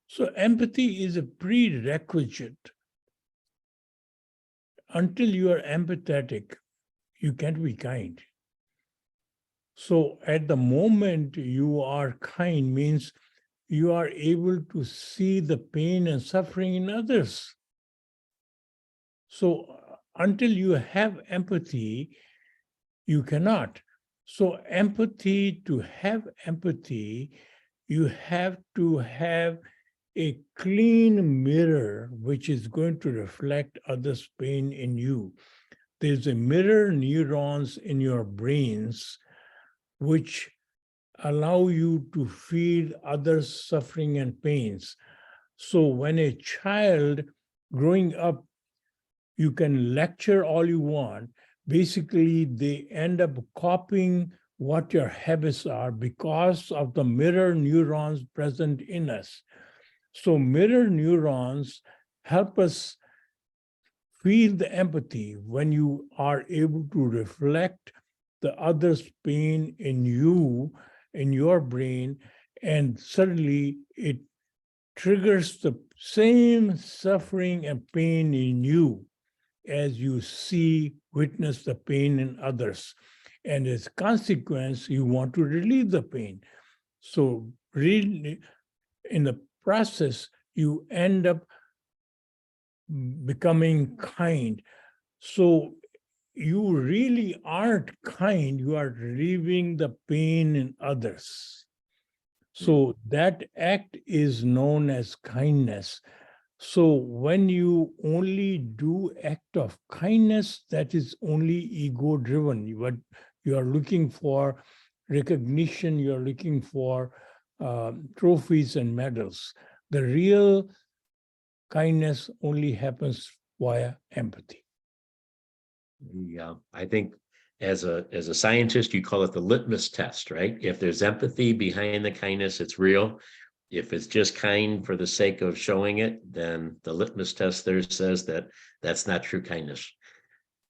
So empathy is a prerequisite. Until you are empathetic, you can't be kind. So at the moment you are kind means you are able to see the pain and suffering in others. So until you have empathy, you cannot. So to have empathy, you have to have a clean mirror which is going to reflect others' pain in you. There's a mirror neurons in your brains which allow you to feel others' suffering and pains. So when a child growing up, you can lecture all you want. Basically, they end up copying what your habits are because of the mirror neurons present in us. So mirror neurons help us feel the empathy when you are able to reflect the other's pain in you, in your brain, and suddenly it triggers the same suffering and pain in you as you witness the pain in others. And as a consequence, you want to relieve the pain. So really, in the process, you end up becoming kind. So you really aren't kind, you are relieving the pain in others. So that act is known as kindness. So when you only do act of kindness, that is only ego-driven. But you are looking for recognition, you are looking for trophies and medals. The real kindness only happens via empathy. Yeah, I think as a scientist, you call it the litmus test, right? If there's empathy behind the kindness, it's real. If it's just kind for the sake of showing it, then the litmus test there says that that's not true kindness.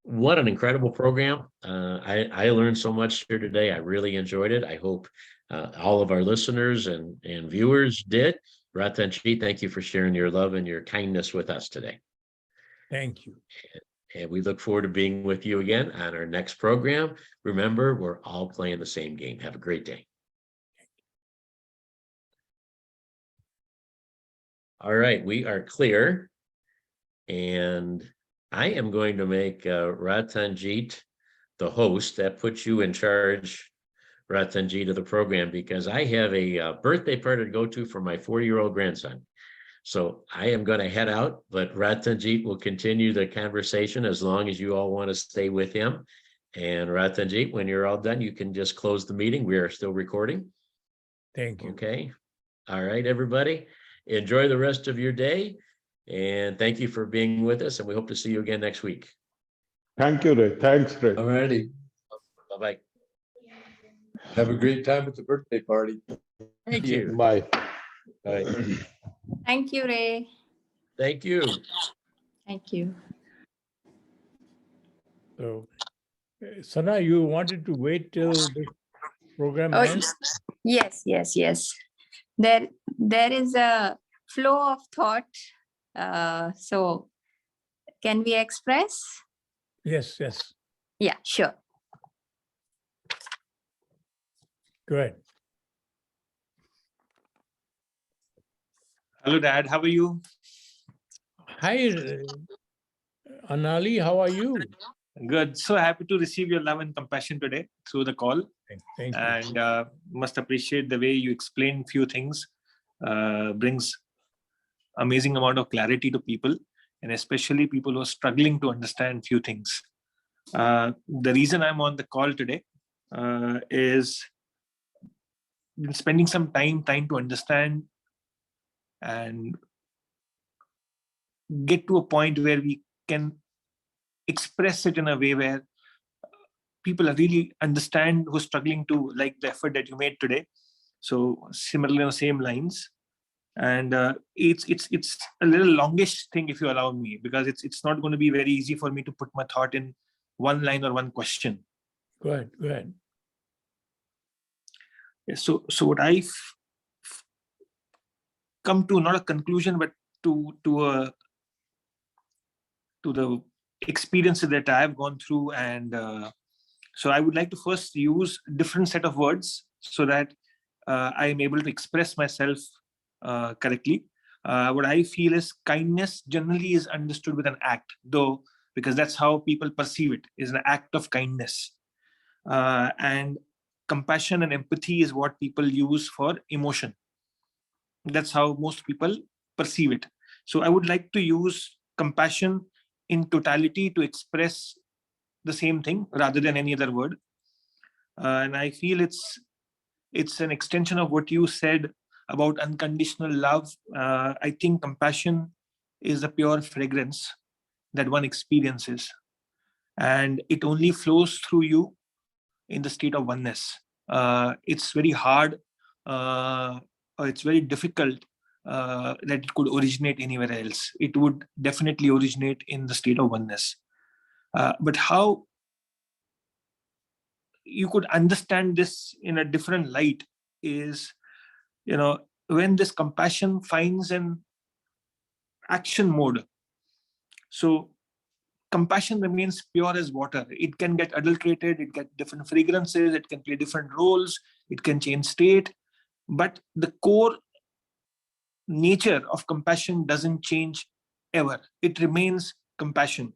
What an incredible program. I learned so much here today. I really enjoyed it. I hope all of our listeners and viewers did. Ratanjit, thank you for sharing your love and your kindness with us today. Thank you. And we look forward to being with you again on our next program. Remember, we're all playing the same game. Have a great day. All right, we are clear. And I am going to make Ratanjit the host. That puts you in charge, Ratanjit, of the program, because I have a birthday party to go to for my 4-year-old grandson. So I am going to head out, but Ratanjit will continue the conversation as long as you all want to stay with him. And Ratanjit, when you're all done, you can just close the meeting. We are still recording. Thank you. Okay. All right, everybody. Enjoy the rest of your day. And thank you for being with us. And we hope to see you again next week. Thank you, Ray. Thanks, Ray. All righty. Bye-bye. Have a great time at the birthday party. Thank you. Bye. Bye. Thank you, Ray. Thank you. Thank you. So, Sana, you wanted to wait till the program Oh, ends? yes. There is a flow of thought. So can we express? Yes. Yeah, sure. Go ahead. Hello, Dad. How are you? Hi, Anali, how are you? Good. So happy to receive your love and compassion today through the call. Thank you. And must appreciate the way you explain few things. Brings amazing amount of clarity to people, and especially people who are struggling to understand few things. The reason I'm on the call today is been spending some time trying to understand and get to a point where we can express it in a way where people are really understand who's struggling to like the effort that you made today. So similarly on the same lines, and it's a little longish thing, if you allow me, because it's not going to be very easy for me to put my thought in one line or one question. Go ahead. Yeah, so what I've come to, not a conclusion, but to the experiences that I've gone through, and so I would like to first use different set of words so that I'm able to express myself correctly. What I feel is kindness generally is understood with an act, though, because that's how people perceive it, is an act of kindness. And compassion and empathy is what people use for emotion. That's how most people perceive it. So I would like to use compassion in totality to express the same thing rather than any other word. And I feel it's an extension of what you said about unconditional love. I think compassion is a pure fragrance that one experiences, and it only flows through you in the state of oneness. It's very hard, it's very difficult that it could originate anywhere else. It would definitely originate in the state of oneness. But how you could understand this in a different light is, when this compassion finds an action mode. So compassion remains pure as water. It can get adulterated, it get different fragrances, it can play different roles, it can change state, but the core nature of compassion doesn't change ever. It remains compassion.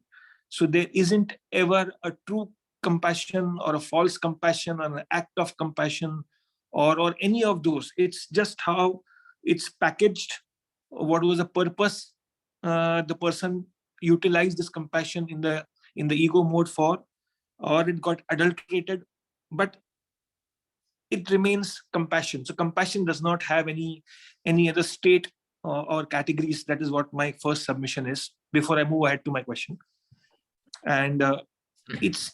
So there isn't ever a true compassion or a false compassion or an act of compassion or any of those. It's just how it's packaged, what was the purpose the person utilized this compassion in the ego mode for, or it got adulterated. But it remains compassion. So compassion does not have any other state or categories. That is what my first submission is before I move ahead to my question. And it's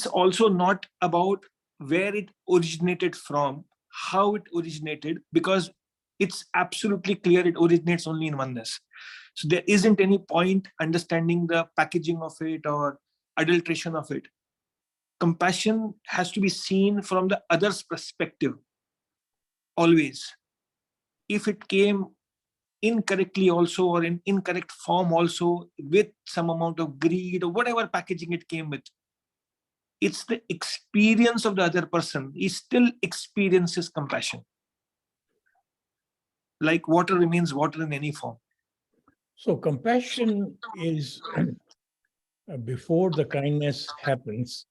also not about where it originated from, how it originated, because it's absolutely clear it originates only in oneness. So there isn't any point understanding the packaging of it or adulteration of it. Compassion has to be seen from the other's perspective, always. If it came incorrectly also, or in incorrect form also, with some amount of greed or whatever packaging it came with, it's the experience of the other person. He still experiences compassion. Like water remains water in any form. So compassion is before the kindness happens.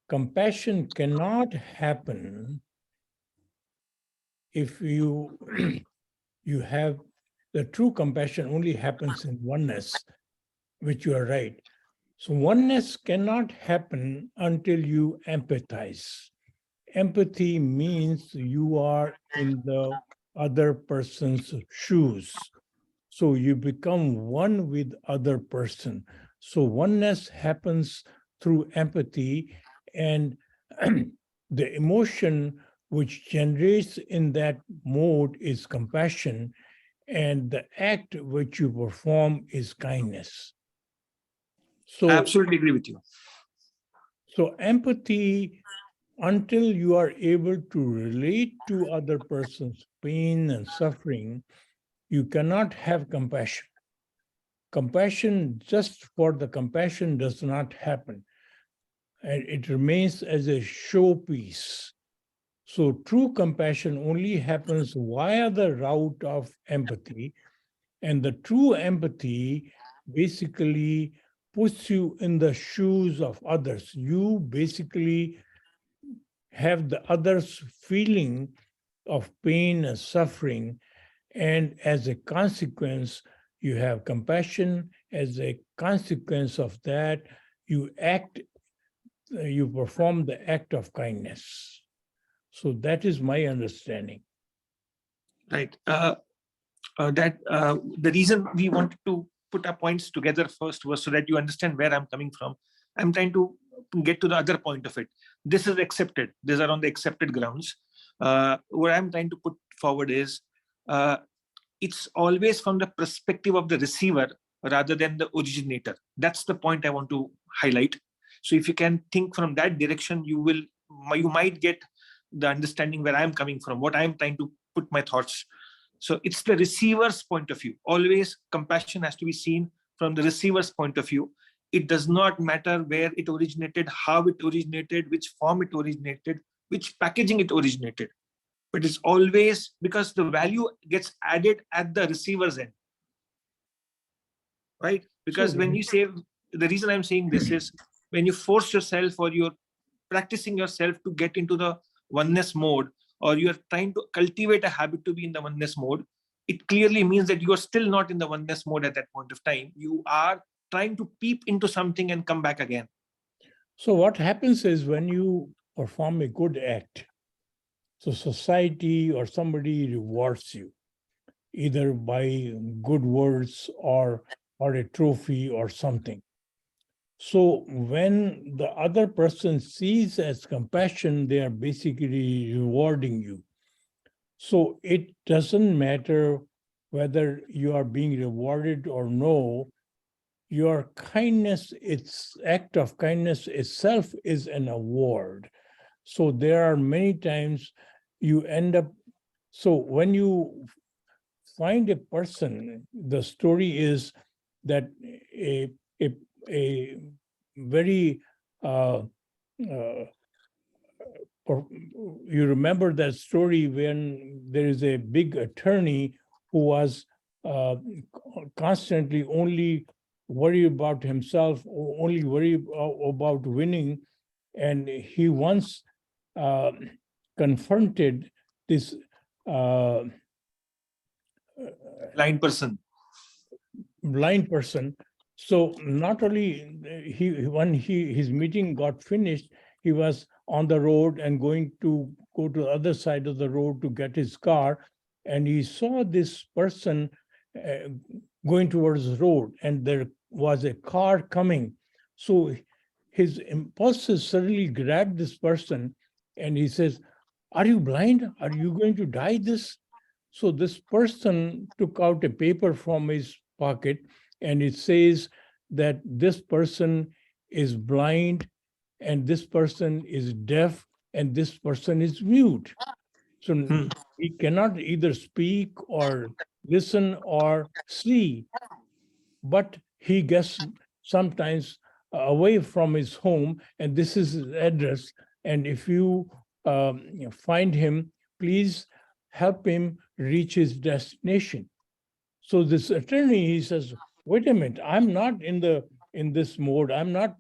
Compassion cannot happen if you you have the true compassion only happens in oneness, which you are right. So oneness cannot happen until you empathize. Empathy means you are in the other person's shoes. So you become one with other person. So oneness happens through empathy, and the emotion which generates in that mode is compassion, and the act which you perform is kindness. So I absolutely agree with you. So empathy, until you are able to relate to other person's pain and suffering, you cannot have compassion. Compassion, just for the compassion, does not happen. And it remains as a showpiece. So true compassion only happens via the route of empathy. And the true empathy basically puts you in the shoes of others. You basically have the other's feeling of pain and suffering, and as a consequence, you have compassion. As a consequence of that, you perform the act of kindness. So that is my understanding. Right. The reason we wanted to put our points together first was so that you understand where I'm coming from. I'm trying to get to the other point of it. This is accepted. These are on the accepted grounds. What I'm trying to put forward is it's always from the perspective of the receiver rather than the originator. That's the point I want to highlight. So if you can think from that direction, you might get the understanding where I'm coming from, what I'm trying to put my thoughts. So it's the receiver's point of view. Always compassion has to be seen from the receiver's point of view. It does not matter where it originated, how it originated, which form it originated, which packaging it originated. But it's always because the value gets added at the receiver's end. Right? Because when you say, the reason I'm saying this is when you force yourself or you're practicing yourself to get into the oneness mode, or you're trying to cultivate a habit to be in the oneness mode, it clearly means that you're still not in the oneness mode at that point of time. You are trying to peep into something and come back again. So what happens is when you perform a good act, so society or somebody rewards you, either by good words or a trophy or something. So when the other person sees as compassion, they are basically rewarding you. So it doesn't matter whether you are being rewarded or no, your kindness, its act of kindness itself is an award. So there are many times you end up, so when you find a person, the story is that a very you remember that story when there is a big attorney who was constantly only worried about himself, only worried about winning, and he once confronted this Blind person. So not only when his meeting got finished, he was on the road and going to go to the other side of the road to get his car, and he saw this person going towards the road, and there was a car coming. So his impulses suddenly grabbed this person, and he says, "Are you blind? Are you going to die this?" So this person took out a paper from his pocket, and it says that this person is blind, and this person is deaf, and this person is mute. So he cannot either speak or listen or see, but he gets sometimes away from his home, and this is his address. And if you find him, please help him reach his destination. So this attorney, he says, "Wait a minute, I'm not in this mode. I'm not.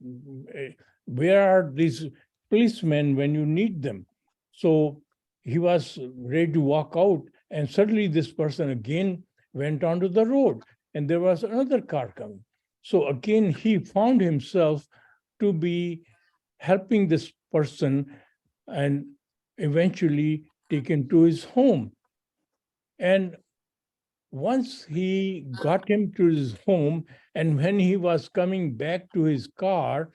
Where are these policemen when you need them?" So he was ready to walk out, and suddenly this person again went onto the road, and there was another car coming. So again, he found himself to be helping this person, and eventually taken to his home. And once he got him to his home, and when he was coming back to his car,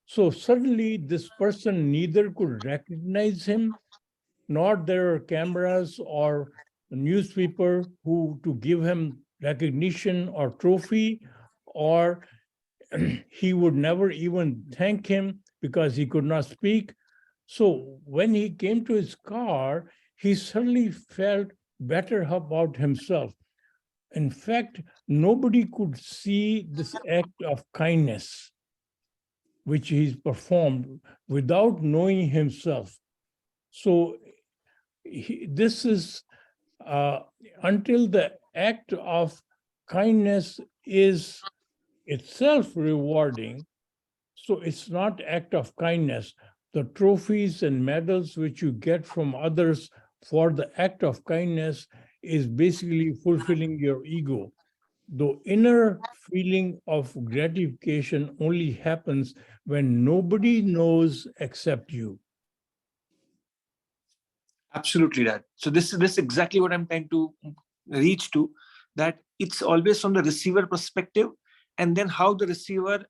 so suddenly this person neither could recognize him, nor there are cameras or newspaper who to give him recognition or trophy, or he would never even thank him because he could not speak. So when he came to his car, he suddenly felt better about himself. In fact, nobody could see this act of kindness which he's performed without knowing himself. So this is until the act of kindness is itself rewarding. So it's not act of kindness. The trophies and medals which you get from others for the act of kindness is basically fulfilling your ego. The inner feeling of gratification only happens when nobody knows except you. Absolutely right. So this is exactly what I'm trying to reach to, that it's always from the receiver perspective, and then how the receiver,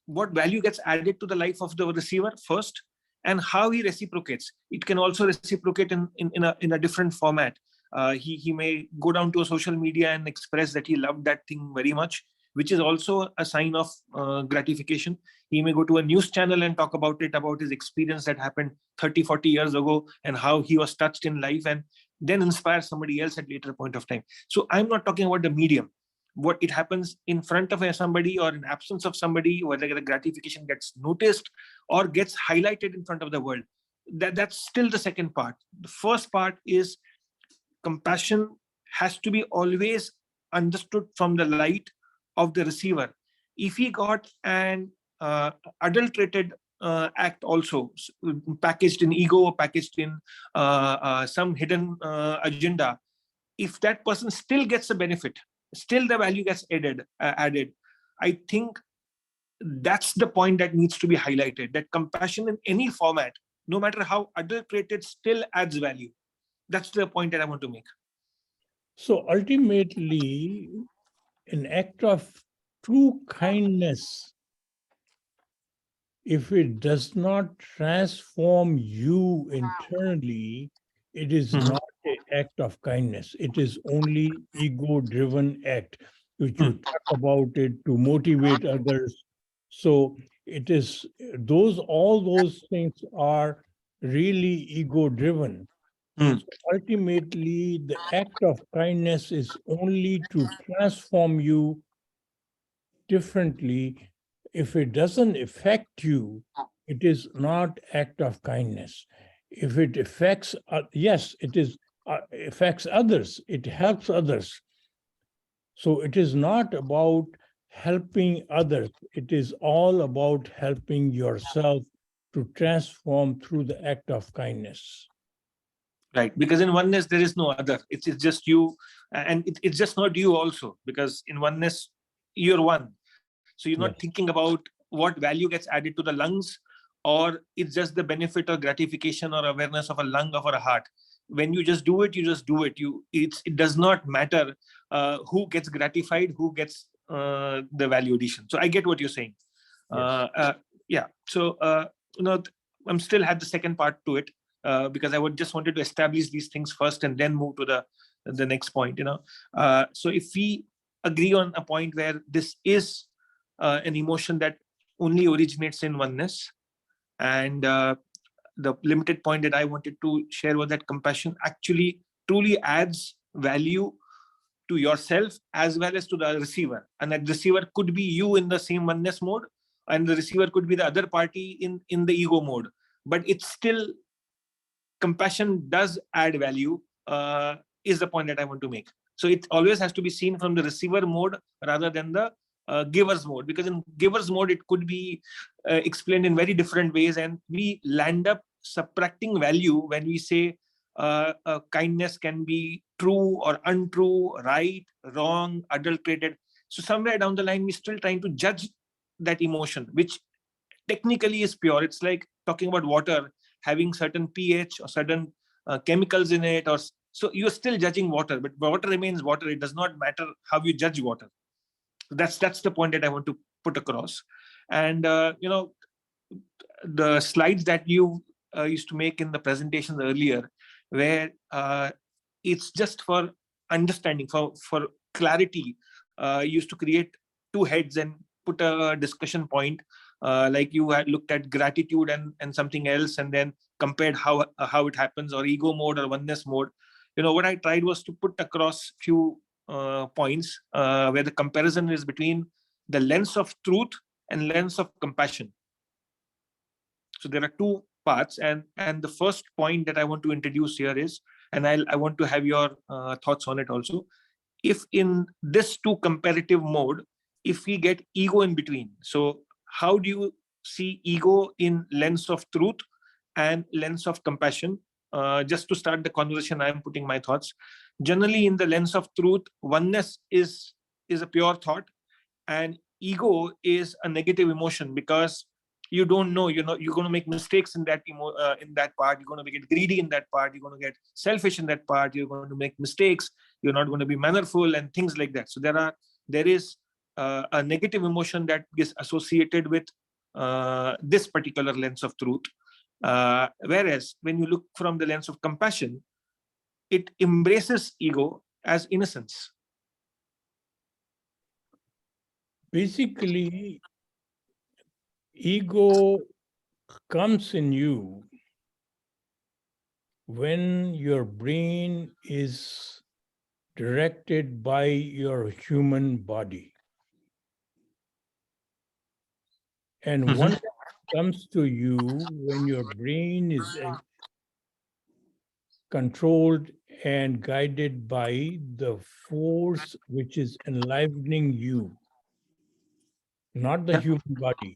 what value gets added to the life of the receiver first, and how he reciprocates. It can also reciprocate in a different format. He may go down to a social media and express that he loved that thing very much, which is also a sign of gratification. He may go to a news channel and talk about it, about his experience that happened 30, 40 years ago, and how he was touched in life, and then inspire somebody else at later point of time. So I'm not talking about the medium. What it happens in front of somebody or in absence of somebody, whether the gratification gets noticed or gets highlighted in front of the world. That's still the second part. The first part is compassion has to be always understood from the light of the receiver. If he got an adulterated act also, packaged in ego, packaged in some hidden agenda, if that person still gets a benefit, still the value gets added, I think that's the point that needs to be highlighted, that compassion in any format, no matter how adulterated, still adds value. That's the point that I want to make. So ultimately, an act of true kindness, if it does not transform you internally, it is not an act of kindness. It is only ego-driven act, which you talk about it to motivate others. So it is all those things are really ego-driven. So ultimately, the act of kindness is only to transform you differently. If it doesn't affect you, it is not act of kindness. If it affects, yes, it is affects others. It helps others. So it is not about helping others. It is all about helping yourself to transform through the act of kindness. Right, because in oneness there is no other. It's just you, and it's just not you also, because in oneness you're one. So you're not thinking about what value gets added to the lungs or it's just the benefit or gratification or awareness of a lung or a heart. When you just do it, you just do it. It does not matter who gets gratified, who gets the value addition. So I get what you're saying. Yes. Yeah. So I'm still had the second part to it because I would just wanted to establish these things first and then move to the next point. So if we agree on a point where this is an emotion that only originates in oneness, and the limited point that I wanted to share was that compassion actually truly adds value to yourself as well as to the receiver, and that receiver could be you in the same oneness mode, and the receiver could be the other party in the ego mode, but it's still compassion does add value, is the point that I want to make. So it always has to be seen from the receiver mode rather than the giver's mode, because in giver's mode it could be explained in very different ways, and we land up subtracting value when we say kindness can be true or untrue, right, wrong, adulterated. So somewhere down the line we're still trying to judge that emotion, which technically is pure. It's like talking about water having certain pH or certain chemicals in it, or so you're still judging water, but water remains water. It does not matter how you judge water. That's the point that I want to put across. And the slides that you used to make in the presentations earlier, where it's just for understanding, for clarity, used to create two heads and put a discussion point, like you had looked at gratitude and something else, and then compared how it happens, or ego mode or oneness mode. What I tried was to put across few points where the comparison is between the lens of truth and lens of compassion. So there are two parts, and the first point that I want to introduce here is, and I want to have your thoughts on it also. If in this two comparative mode, if we get ego in between, so how do you see ego in lens of truth and lens of compassion? Just to start the conversation, I am putting my thoughts. Generally, in the lens of truth, oneness is a pure thought, and ego is a negative emotion, because you don't know, you're going to make mistakes in that part. You're going to get greedy in that part. You're going to get selfish in that part. You're going to make mistakes. You're not going to be mannerful and things like that. So there is a negative emotion that is associated with this particular lens of truth. Whereas when you look from the lens of compassion, it embraces ego as innocence. Basically, ego comes in you when your brain is directed by your human body. And one comes to you when your brain is controlled and guided by the force which is enlivening you, not the human body.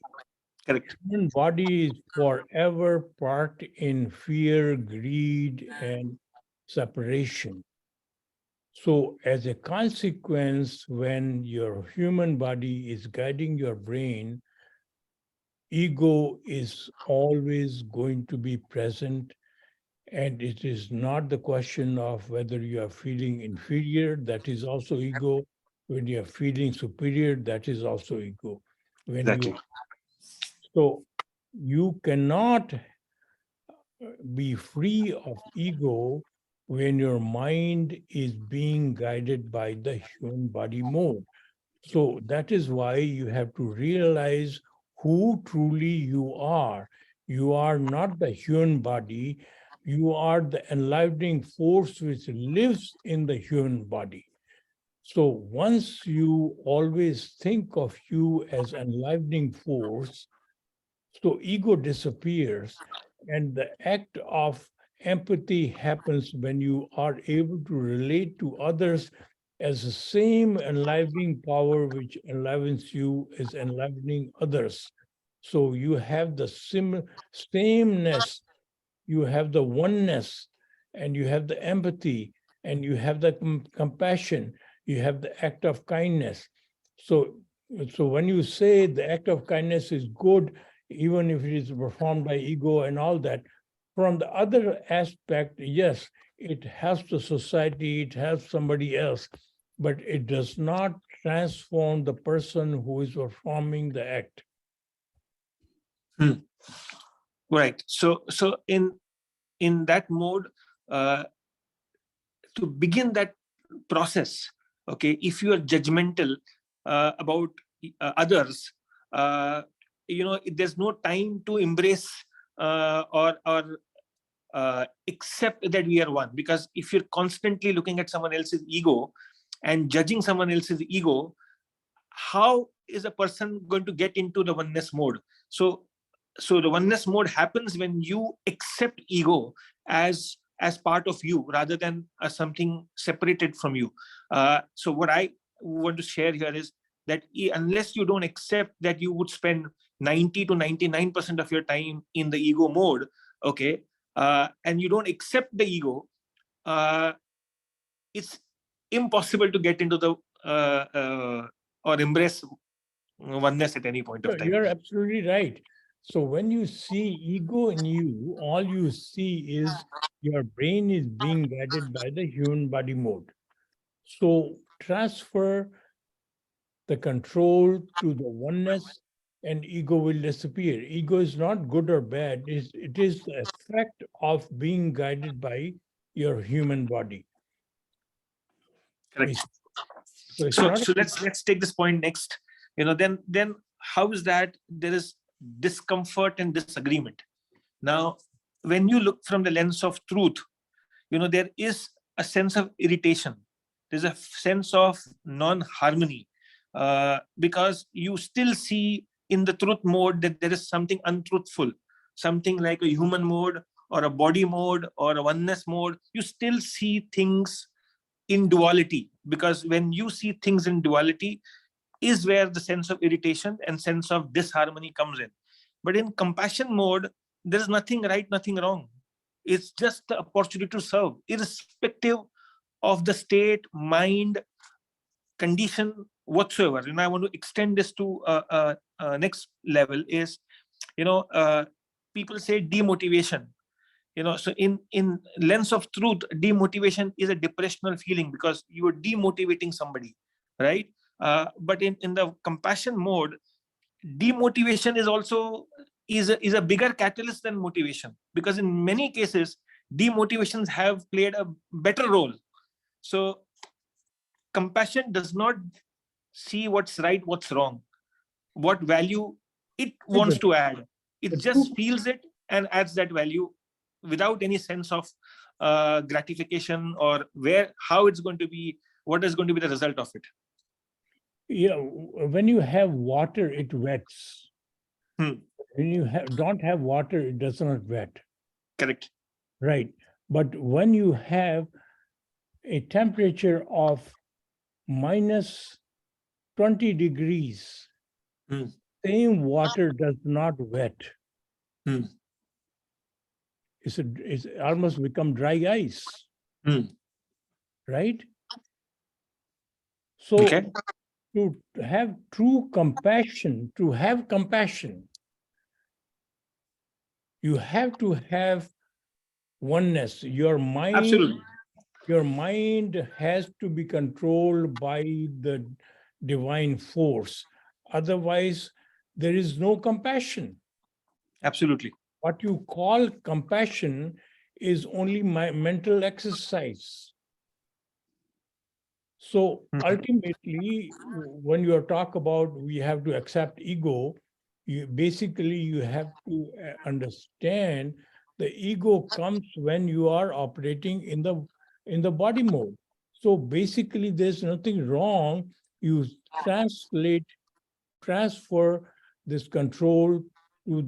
Correct. Human body is forever parked in fear, greed, and separation. So as a consequence, when your human body is guiding your brain, ego is always going to be present. And it is not the question of whether you are feeling inferior, that is also ego. When you are feeling superior, that is also ego. So you cannot be free of ego when your mind is being guided by the human body mode. So that is why you have to realize who truly you are. You are not the human body. You are the enlivening force which lives in the human body. So once you always think of you as enlivening force, so ego disappears, and the act of empathy happens when you are able to relate to others as the same enlivening power which enlivens you is enlivening others. So you have the sameness, you have the oneness, and you have the empathy, and you have the compassion, you have the act of kindness. So when you say the act of kindness is good, even if it is performed by ego and all that. From the other aspect, yes, it helps the society, it helps somebody else, but it does not transform the person who is performing the act. Right. So in that mode, to begin that process, okay, if you are judgmental about others, there's no time to embrace or accept that we are one. Because if you're constantly looking at someone else's ego and judging someone else's ego, how is a person going to get into the oneness mode? So the oneness mode happens when you accept ego as part of you rather than as something separated from you. So what I want to share here is that unless you don't accept that you would spend 90 to 99% of your time in the ego mode, okay, and you don't accept the ego, it's impossible to get into the or embrace oneness at any point of time. You're absolutely right. So when you see ego in you, all you see is your brain is being guided by the human body mode. So transfer the control to the oneness and ego will disappear. Ego is not good or bad. It is the effect of being guided by your human body. Correct. So it's So, not so let's take this point next. Then how is that there is discomfort and disagreement? Now, when you look from the lens of truth, there is a sense of irritation. There's a sense of non-harmony because you still see in the truth mode that there is something untruthful, something like a human mode or a body mode or a oneness mode. You still see things in duality, because when you see things in duality is where the sense of irritation and sense of disharmony comes in. But in compassion mode, there is nothing right, nothing wrong. It's just the opportunity to serve, irrespective of the state, mind, condition whatsoever. And I want to extend this to next level is, people say demotivation. So in lens of truth, demotivation is a depressional feeling because you are demotivating somebody, right? But in the compassion mode, demotivation is also is a bigger catalyst than motivation, because in many cases demotivations have played a better role. So compassion does not see what's right, what's wrong, what value it wants to add. It just feels it and adds that value without any sense of gratification or how it's going to be, what is going to be the result of it. Yeah, when you have water, it wets. When you don't have water, it does not wet. Correct. Right. But when you have a temperature of minus 20 degrees, same water does not wet. It's almost become dry ice. Right? So okay. To have true compassion, to have compassion, you have to have oneness. Your mind, Absolutely. Your mind has to be controlled by the divine force. Otherwise, there is no compassion. Absolutely. What you call compassion is only my mental exercise. So ultimately, when you talk about we have to accept ego, you have to understand the ego comes when you are operating in the body mode. So basically, there's nothing wrong. You transfer this control to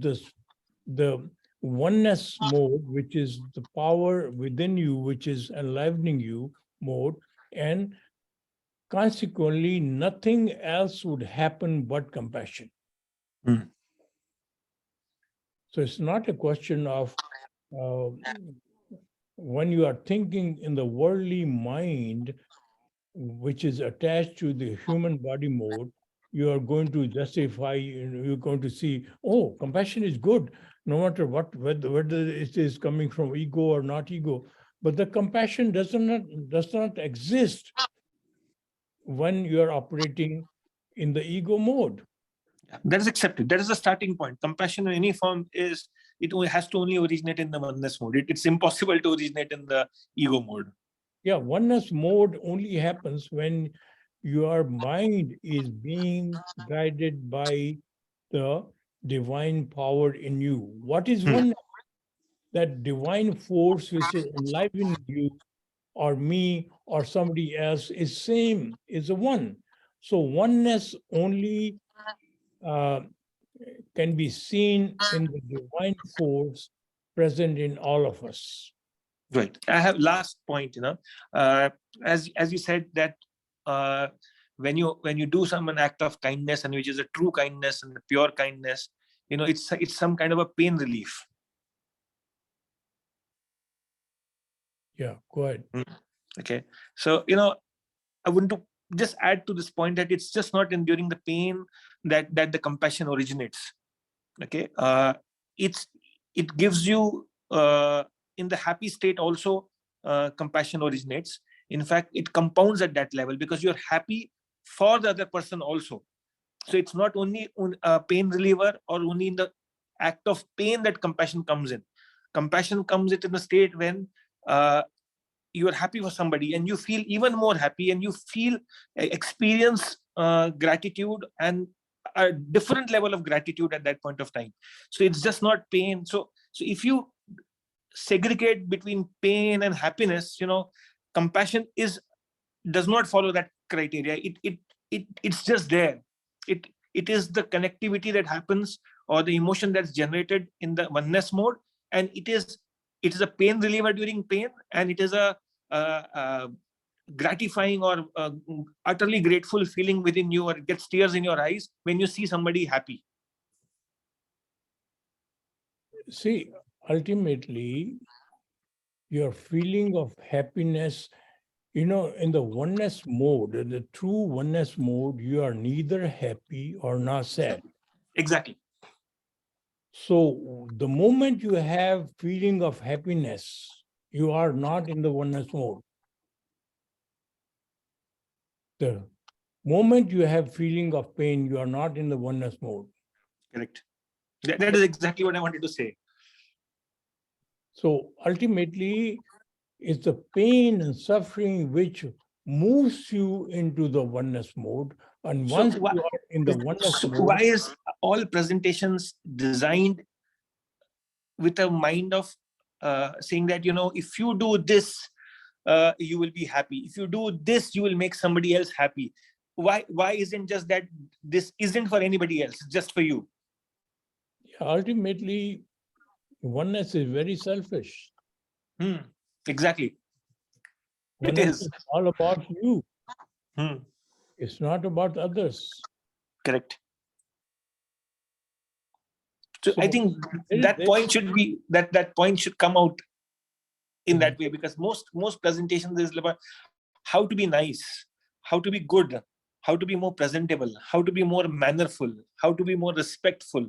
the oneness mode, which is the power within you, which is enlivening you mode, and consequently, nothing else would happen but compassion. So it's not a question of when you are thinking in the worldly mind, which is attached to the human body mode, you are going to justify, you're going to see, oh, compassion is good, no matter whether it is coming from ego or not ego. But the compassion does not exist when you are operating in the ego mode. That is accepted. That is the starting point. Compassion in any form has to only originate in the oneness mode. It's impossible to originate in the ego mode. Yeah, oneness mode only happens when your mind is being guided by the divine power in you. What is oneness? That divine force which is alive in you or me or somebody else is same, is a one. So oneness only can be seen in the divine force present in all of us. Right. I have last point, as you said that when you do an act of kindness, and which is a true kindness and a pure kindness, it's some kind of a pain relief. Yeah, go ahead. Okay. So, I want to just add to this point that it's just not during the pain that the compassion originates. Okay. It gives you in the happy state also, compassion originates. In fact, it compounds at that level because you're happy for the other person also. So it's not only a pain reliever or only in the act of pain that compassion comes in. Compassion comes in a state when you are happy for somebody and you feel even more happy, and you experience gratitude and a different level of gratitude at that point of time. So it's just not pain. So if you segregate between pain and happiness, compassion does not follow that criteria. It's just there. It is the connectivity that happens, or the emotion that's generated in the oneness mode, and it is a pain reliever during pain, and it is a gratifying or utterly grateful feeling within you, or it gets tears in your eyes when you see somebody happy. See, ultimately, your feeling of happiness, in the oneness mode, in the true oneness mode, you are neither happy or not sad. Exactly. So the moment you have feeling of happiness, you are not in the oneness mode. The moment you have feeling of pain, you are not in the oneness mode. Correct. That is exactly what I wanted to say. So ultimately, it's the pain and suffering which moves you into the oneness mode. And once you are in the oneness mode. Why is all presentations designed with a mind of saying that, if you do this, you will be happy. If you do this, you will make somebody else happy. Why isn't just that this isn't for anybody else, just for you? Ultimately, oneness is very selfish. Exactly. Oneness is all about you. It's not about others. Correct. So I think that point should be that point should come out in that way, because most presentations is about how to be nice, how to be good, how to be more presentable, how to be more mannerful, how to be more respectful.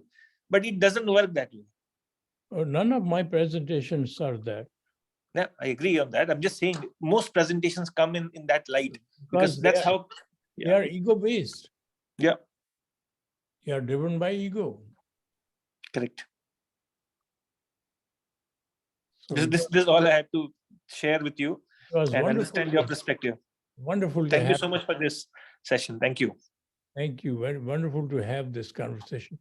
But it doesn't work that way. None of my presentations are that. Yeah, I agree on that. I'm just saying most presentations come in that light, because that's how they are ego-based. Yeah. They are driven by ego. Correct. So this is all I had to share with you and understand your perspective. Wonderful. Thank you so much for this session. Thank you. Thank you. Very wonderful to have this conversation.